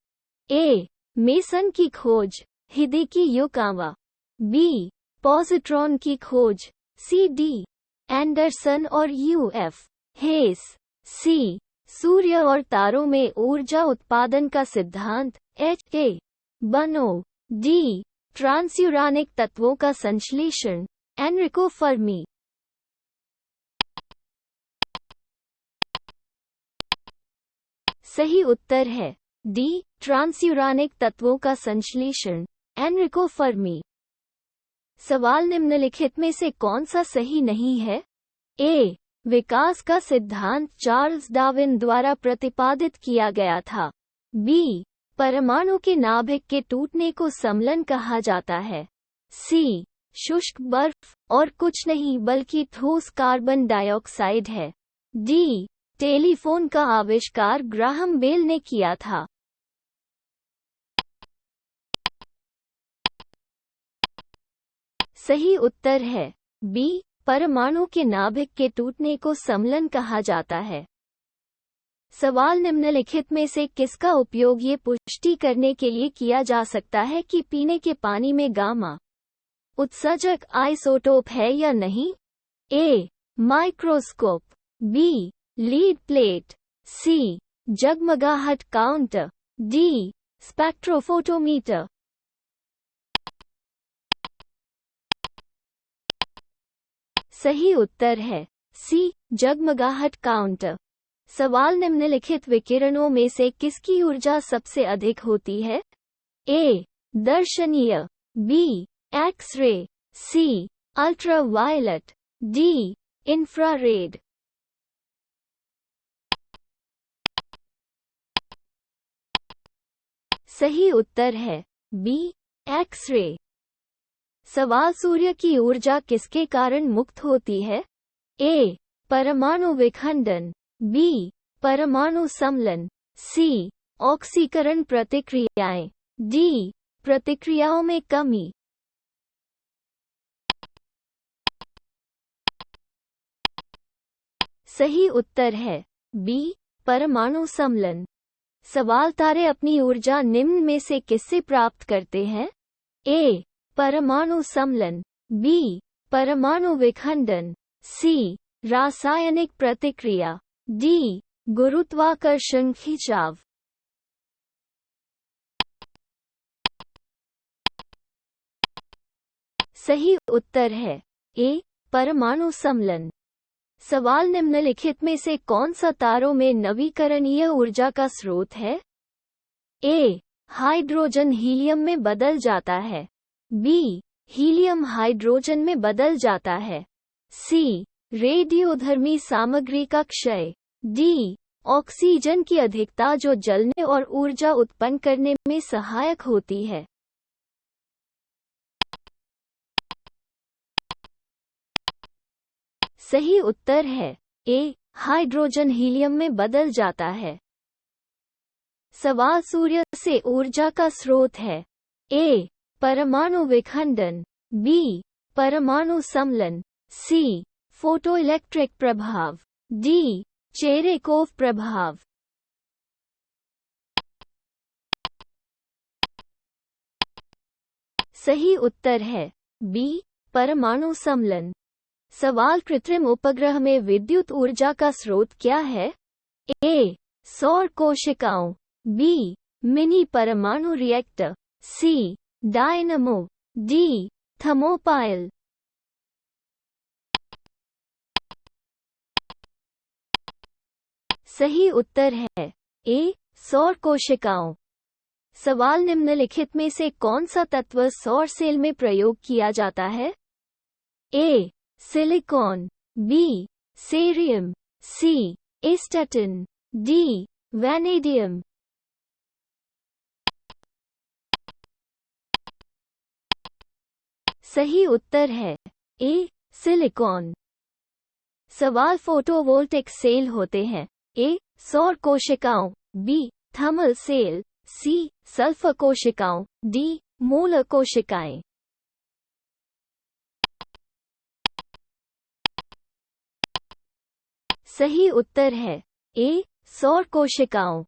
ए, मेसन की खोज, हिदेकी योकावा, बी, पॉजिट्रॉन की खोज, सी, डी, एंडरसन और यूएफ हेस, सी, सूर्य और तारों में ऊर्जा उत्पादन का सिद्धांत, एच, ए, बनो, डी, ट्रांसयूरानिक तत्वों का संश्लेषण, एनरिको फर्मी। सही उत्तर है डी, ट्रांसयूरानिक तत्वों का संश्लेषण, एनरिको फर्मी। सवाल निम्नलिखित में से कौन सा सही नहीं है? ए. विकास का सिद्धांत चार्ल्स डार्विन द्वारा प्रतिपादित किया गया था। बी. परमाणु के नाभिक के टूटने को समलन कहा जाता है। सी. शुष्क बर्फ और कुछ नहीं बल्कि ठोस कार्बन डाइऑक्साइड है। डी. टेलीफोन का आविष्कार ग्राहम बेल ने किया था। सही उत्तर है बी. परमाणु के नाभिक के टूटने को समलन कहा जाता है। सवाल निम्नलिखित में से किसका उपयोग ये पुष्टि करने के लिए किया जा सकता है कि पीने के पानी में गामा उत्सर्जक आइसोटोप है या नहीं? A. Microscope. B. Lead plate. C. जगमगाहट काउंटर। डी. स्पेक्ट्रोफोटोमीटर। सही उत्तर है सी. जगमगाहट काउंटर। सवाल निम्नलिखित विकिरणों में से किसकी ऊर्जा सबसे अधिक होती है? ए. दर्शनीय। बी. एक्स-रे। सी. अल्ट्रावायलेट। डी. इंफ्रारेड। सही उत्तर है बी. एक्स-रे। सवाल सूर्य की ऊर्जा किसके कारण मुक्त होती है? ए. परमाणु विखंडन। बी. परमाणु समलन। सी. ऑक्सीकरण प्रतिक्रियाएं। डी. प्रतिक्रियाओं में कमी। सही उत्तर है बी. परमाणु समलन। सवाल तारे अपनी ऊर्जा निम्न में से किससे प्राप्त करते हैं? ए. परमाणु समलन। बी. परमाणु विखंडन। सी. रासायनिक प्रतिक्रिया। डी. गुरुत्वाकर्षण खिंचाव। सही उत्तर है ए. परमाणु समलन। सवाल निम्नलिखित में से कौन सा तारों में नवीकरणीय ऊर्जा का स्रोत है? ए. हाइड्रोजन हीलियम में बदल जाता है। बी. हीलियम हाइड्रोजन में बदल जाता है। सी. रेडियोधर्मी सामग्री का क्षय। डी. ऑक्सीजन की अधिकता जो जलने और ऊर्जा उत्पन्न करने में सहायक होती है। सही उत्तर है ए. हाइड्रोजन हीलियम में बदल जाता है। सवाल सूर्य से ऊर्जा का स्रोत है। ए. परमाणु विखंडन। बी. परमाणु समलन। सी. फोटोइलेक्ट्रिक प्रभाव। डी. चेरेकोव प्रभाव। सही उत्तर है बी. परमाणु समलन। सवाल कृत्रिम उपग्रह में विद्युत ऊर्जा का स्रोत क्या है? ए. सौर कोशिकाओं। बी. मिनी परमाणु रिएक्टर। सी. डायनमो। डी. थर्मोपाइल। सही उत्तर है ए. सौर कोशिकाओं। सवाल निम्नलिखित में से कौन सा तत्व सौर सेल में प्रयोग किया जाता है? A. Silicon. B. Cerium. C. Astatine. D. Vanadium. सही उत्तर है ए. सिलिकॉन। सवाल फोटोवोल्टिक सेल होते हैं। ए. सौर कोशिकाओं। B. Thermal cell. C. Sulphur कोशिकाओं। डी. मोलर कोशिकाएं। सही उत्तर है ए. सौर कोशिकाओं।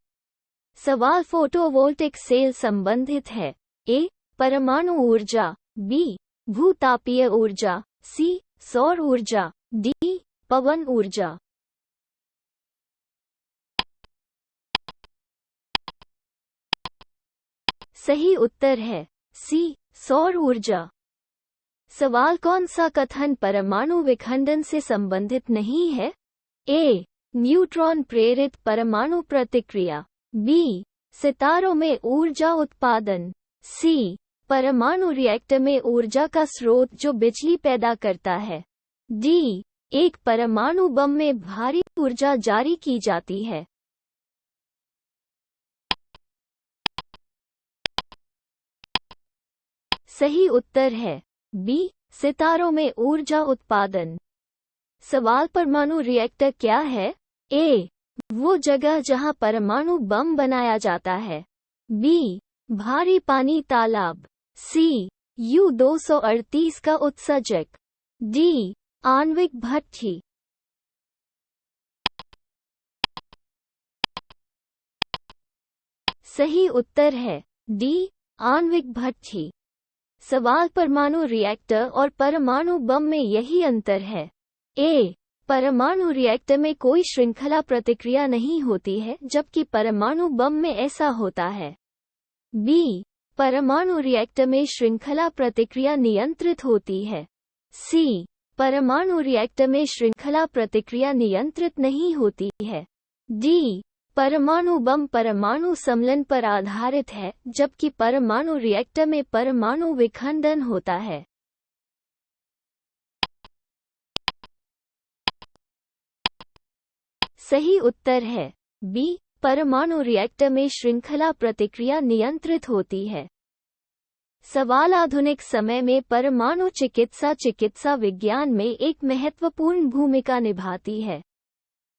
सवाल फोटोवोल्टिक सेल संबंधित है। ए. परमाणु ऊर्जा। बी. भूतापीय ऊर्जा। सी. सौर ऊर्जा। डी. पवन ऊर्जा। सही उत्तर है सी. सौर ऊर्जा। सवाल कौन सा कथन परमाणु विखंडन से संबंधित नहीं है? ए. न्यूट्रॉन प्रेरित परमाणु प्रतिक्रिया। बी. सितारों में ऊर्जा उत्पादन। सी. परमाणु रिएक्टर में ऊर्जा का स्रोत जो बिजली पैदा करता है। डी, एक परमाणु बम में भारी ऊर्जा जारी की जाती है। सही उत्तर है बी, सितारों में ऊर्जा उत्पादन। सवाल, परमाणु रिएक्टर क्या है? ए, वो जगह जहां परमाणु बम बनाया जाता है। बी, भारी पानी तालाब। सी, U-238 का उत्सर्जक। डी, आणविक भट्ठी। सही उत्तर है डी, आणविक भट्ठी। सवाल, परमाणु रिएक्टर और परमाणु बम में यही अंतर है। ए, परमाणु रिएक्टर में कोई श्रृंखला प्रतिक्रिया नहीं होती है जबकि परमाणु बम में ऐसा होता है। बी, परमाणु रिएक्टर में श्रृंखला प्रतिक्रिया नियंत्रित होती है। सी, परमाणु रिएक्टर में श्रृंखला प्रतिक्रिया नियंत्रित नहीं होती है। डी, परमाणु बम परमाणु सम्मिलन पर आधारित है जबकि परमाणु रिएक्टर में परमाणु विखंडन होता है। सही उत्तर है बी, परमाणु रिएक्टर में श्रृंखला प्रतिक्रिया नियंत्रित होती है। सवाल, आधुनिक समय में परमाणु चिकित्सा विज्ञान में एक महत्वपूर्ण भूमिका निभाती है।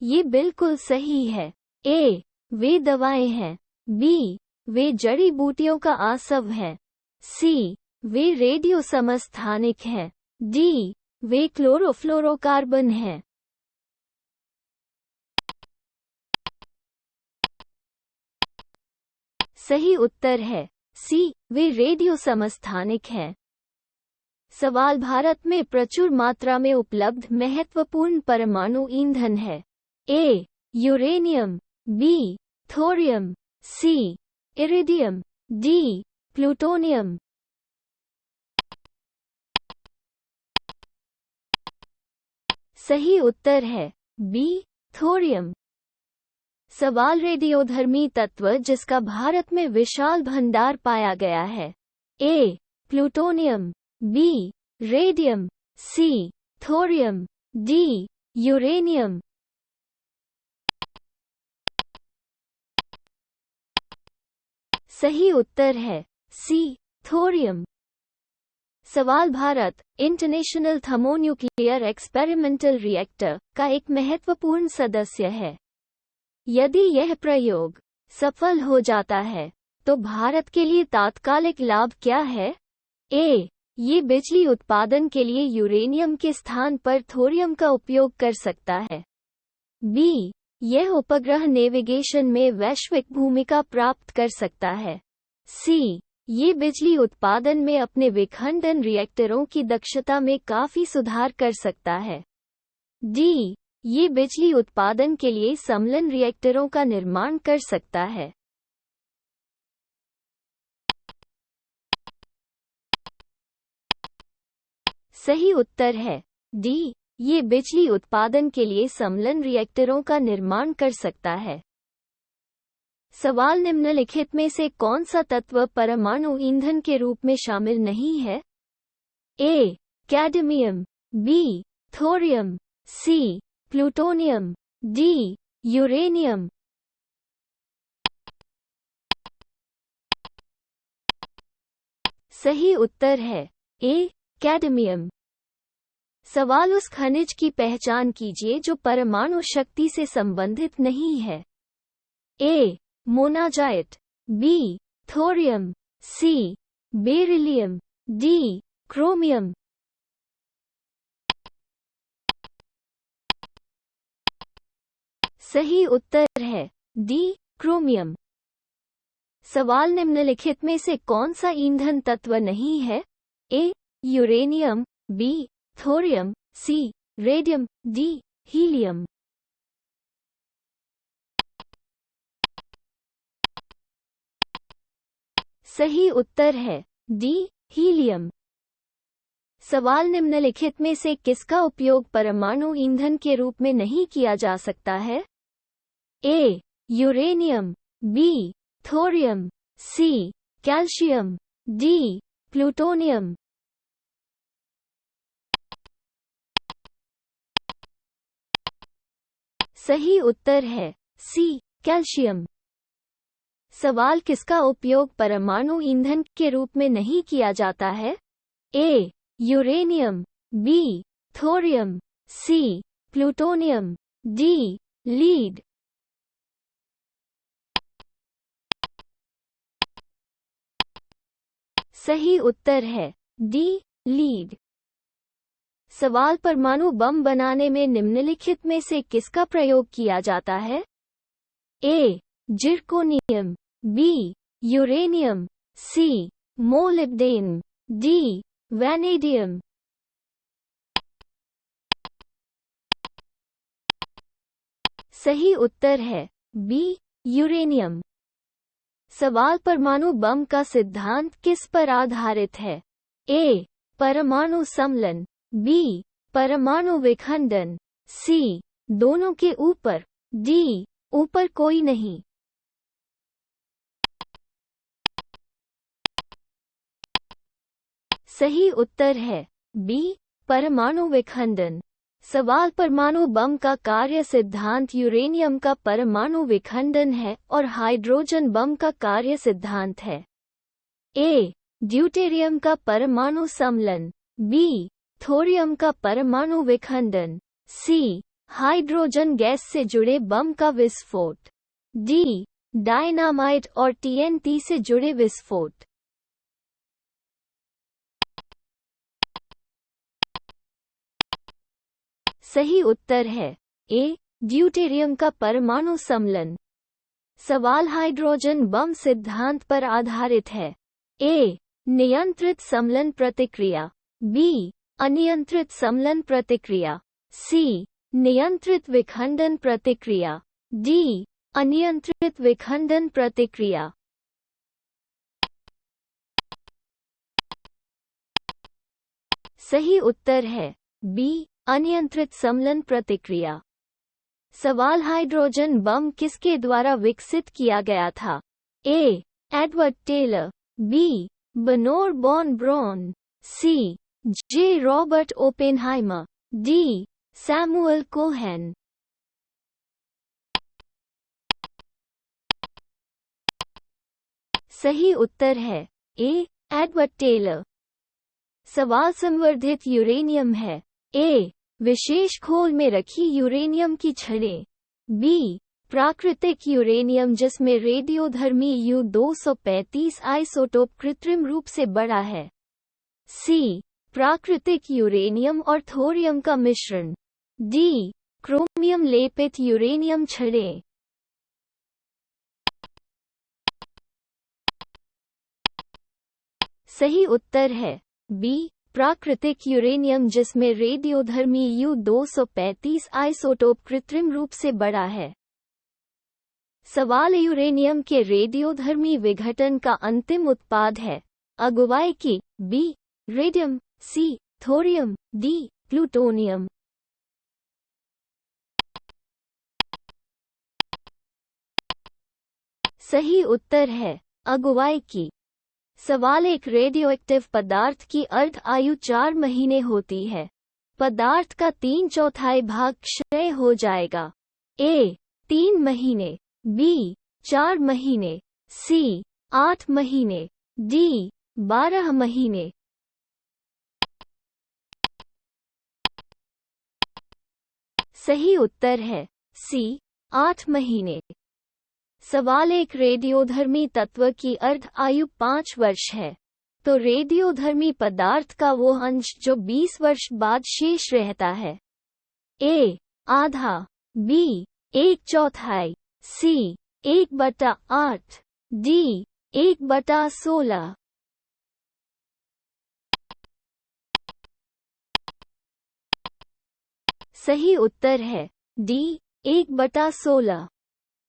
ये बिल्कुल सही है। ए, वे दवाएं हैं। बी, वे जड़ी बूटियों का आसव हैं। सी, वे रेडियो समस्थानिक हैं। डी, वे क्लोरोफ्लोरोकार्बन हैं। सही उत्तर है सी, वे रेडियो समस्थानिक हैं। सवाल, भारत में प्रचुर मात्रा में उपलब्ध महत्वपूर्ण परमाणु ईंधन है। A, uranium. B, thorium. C, iridium. D, plutonium. सही उत्तर है बी, थोरियम। सवाल, रेडियोधर्मी तत्व जिसका भारत में विशाल भंडार पाया गया है। A, plutonium. B, radium. C, thorium. D, uranium. सही उत्तर है सी, थोरियम। सवाल, भारत इंटरनेशनल थर्मोन्यूक्लियर एक्सपेरिमेंटल रिएक्टर का एक महत्वपूर्ण सदस्य है। यदि यह प्रयोग सफल हो जाता है तो भारत के लिए तात्कालिक लाभ क्या है? ए, ये बिजली उत्पादन के लिए यूरेनियम के स्थान पर थोरियम का उपयोग कर सकता है। बी, यह उपग्रह नेविगेशन में वैश्विक भूमिका प्राप्त कर सकता है। सी, ये बिजली उत्पादन में अपने विखंडन रिएक्टरों की दक्षता में काफी सुधार कर सकता है। डी, ये बिजली उत्पादन के लिए सम्मिलन रिएक्टरों का निर्माण कर सकता है। सही उत्तर है डी, ये बिजली उत्पादन के लिए सम्मिलन रिएक्टरों का निर्माण कर सकता है। सवाल, निम्नलिखित में से कौन सा तत्व परमाणु ईंधन के रूप में शामिल नहीं है? A, cadmium. B, thorium. C, plutonium. D, uranium. सही उत्तर है ए, कैडमियम। सवाल, उस खनिज की पहचान कीजिए जो परमाणु शक्ति से संबंधित नहीं है। A, monazite. B, thorium. C, beryllium. D, chromium. सही उत्तर है डी, क्रोमियम। सवाल, निम्नलिखित में से कौन सा ईंधन तत्व नहीं है? A, uranium. B, thorium. C, radium. D, helium. सही उत्तर है डी, हीलियम। सवाल, निम्नलिखित में से किसका उपयोग परमाणु ईंधन के रूप में नहीं किया जा सकता है? A, uranium. B, thorium. C, calcium. D, plutonium. सही उत्तर है सी, कैल्शियम। सवाल किसका उपयोग परमाणु ईंधन के रूप में नहीं किया जाता है? A, uranium, B, thorium, C, plutonium, D, lead. सही उत्तर है डी, लीड। सवाल परमाणु बम बनाने में निम्नलिखित में से किसका प्रयोग किया जाता है? ए, जिरकोनियम, बी, यूरेनियम, सी, मोलिब्डेनम, डी, वैनेडियम। सही उत्तर है बी, यूरेनियम। सवाल परमाणु बम का सिद्धांत किस पर आधारित है? ए, परमाणु सम्मिलन, बी, परमाणु विखंडन, सी, दोनों के ऊपर, डी, ऊपर कोई नहीं। सही उत्तर है बी, परमाणु विखंडन। सवाल परमाणु बम का कार्य सिद्धांत यूरेनियम का परमाणु विखंडन है और हाइड्रोजन बम का कार्य सिद्धांत है। ए, ड्यूटेरियम का परमाणु सम्मिलन, बी, थोरियम का परमाणु विखंडन, सी, हाइड्रोजन गैस से जुड़े बम का विस्फोट, डी, डायनामाइट और टीएनटी से जुड़े विस्फोट। सही उत्तर है ए, ड्यूटेरियम का परमाणु सम्मिलन। सवाल हाइड्रोजन बम सिद्धांत पर आधारित है। ए, नियंत्रित सम्मिलन प्रतिक्रिया, बी, अनियंत्रित सम्मिलन प्रतिक्रिया, सी, नियंत्रित विखंडन प्रतिक्रिया, डी, अनियंत्रित विखंडन प्रतिक्रिया। सही उत्तर है बी, अनियंत्रित सम्मिलन प्रतिक्रिया। सवाल हाइड्रोजन बम किसके द्वारा विकसित किया गया था? A, Edward Teller, B, Wernher von Braun, C, J Robert Oppenheimer, D, Samuel Cohen. सही उत्तर है ए, एडवर्ड टेलर। सवाल संवर्धित यूरेनियम है। ए, विशेष खोल में रखी यूरेनियम की छड़ें, बी, प्राकृतिक यूरेनियम जिसमें रेडियोधर्मी U-235 आइसोटोप कृत्रिम रूप से बड़ा है, सी, प्राकृतिक यूरेनियम और थोरियम का मिश्रण, डी, क्रोमियम लेपित यूरेनियम छड़ें। सही उत्तर है बी, प्राकृतिक यूरेनियम जिसमें रेडियोधर्मी U-235 आइसोटोप कृत्रिम रूप से बड़ा है। सवाल यूरेनियम के रेडियोधर्मी विघटन का अंतिम उत्पाद है। अगुवाई की, B, radium, C, thorium, D, plutonium. सही उत्तर है अगुवाई की। सवाल एक रेडियोएक्टिव पदार्थ की अर्ध आयु 4 महीने होती है। पदार्थ का 3/4 भाग क्षय हो जाएगा। ए, 3 महीने, बी, 4 महीने, सी, 8 महीने, डी, 12 महीने। सही उत्तर है सी, 8 महीने। सवाल एक रेडियोधर्मी तत्व की अर्ध आयु 5 वर्ष है, तो रेडियोधर्मी पदार्थ का वो अंश जो 20 वर्ष बाद शेष रहता है। ए, आधा, बी, 1/4, सी, 1/8, डी, 1/16। सही उत्तर है डी, 1/16।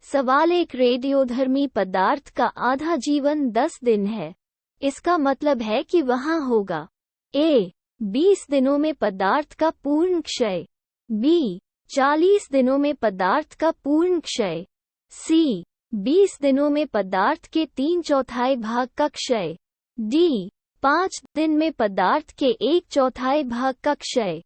सवाल एक रेडियोधर्मी पदार्थ का आधा जीवन 10 दिन है। इसका मतलब है कि वहाँ होगा ए, 20 दिनों में पदार्थ का पूर्ण क्षय, बी, 40 दिनों में पदार्थ का पूर्ण क्षय, सी, 20 दिनों में पदार्थ के 3/4 भाग का क्षय, डी, 5 दिन में पदार्थ के 1/4 भाग का क्षय।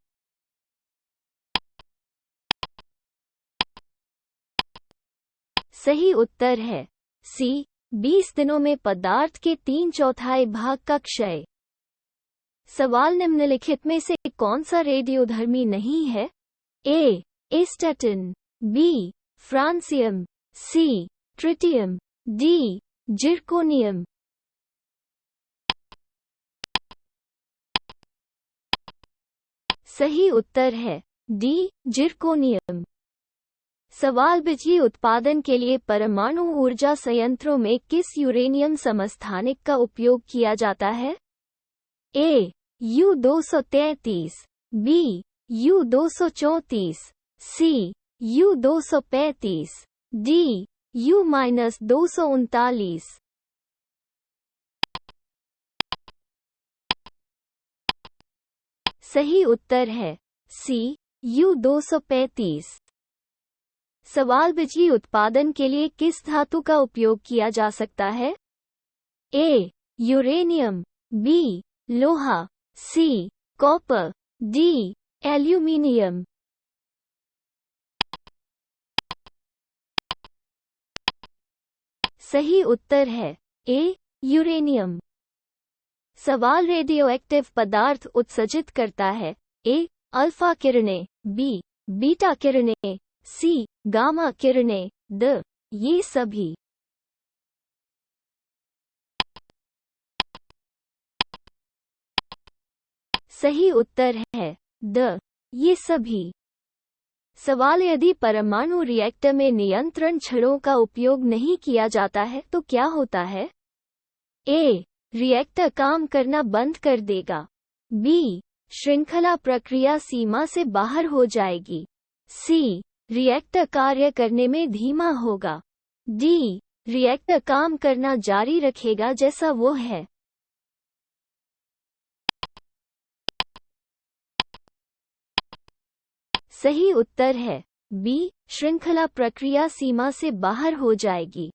सही उत्तर है सी। 20 दिनों में पदार्थ के 3/4 भाग का क्षय। सवाल निम्नलिखित में से कौन सा रेडियोधर्मी नहीं है? A. Astatine, B. Francium, C. Tritium, D. Zirconium. सही उत्तर है डी. जिरकोनियम। सवाल बिजली उत्पादन के लिए परमाणु ऊर्जा संयंत्रों में किस यूरेनियम समस्थानिक का उपयोग किया जाता है? A. U-233, B. U-234, C. U-235, D. U-239। सही उत्तर है सी. U-235। सवाल बिजली उत्पादन के लिए किस धातु का उपयोग किया जा सकता है? ए. Uranium, B. लोहा, सी. Copper, D. एल्यूमीनियम। सही उत्तर है ए. यूरेनियम। सवाल रेडियोएक्टिव पदार्थ उत्सर्जित करता है? ए. अल्फा किरणें, बी. बीटा किरणें, सी. गामा किरणें, द. ये सभी। सही उत्तर है द. ये सभी। सवाल यदि परमाणु रिएक्टर में नियंत्रण छड़ों का उपयोग नहीं किया जाता है तो क्या होता है? ए. रिएक्टर काम करना बंद कर देगा, बी. श्रृंखला प्रक्रिया सीमा से बाहर हो जाएगी, सी. रिएक्टर कार्य करने में धीमा होगा, डी. रिएक्टर काम करना जारी रखेगा जैसा वो है। सही उत्तर है बी. श्रृंखला प्रक्रिया सीमा से बाहर हो जाएगी।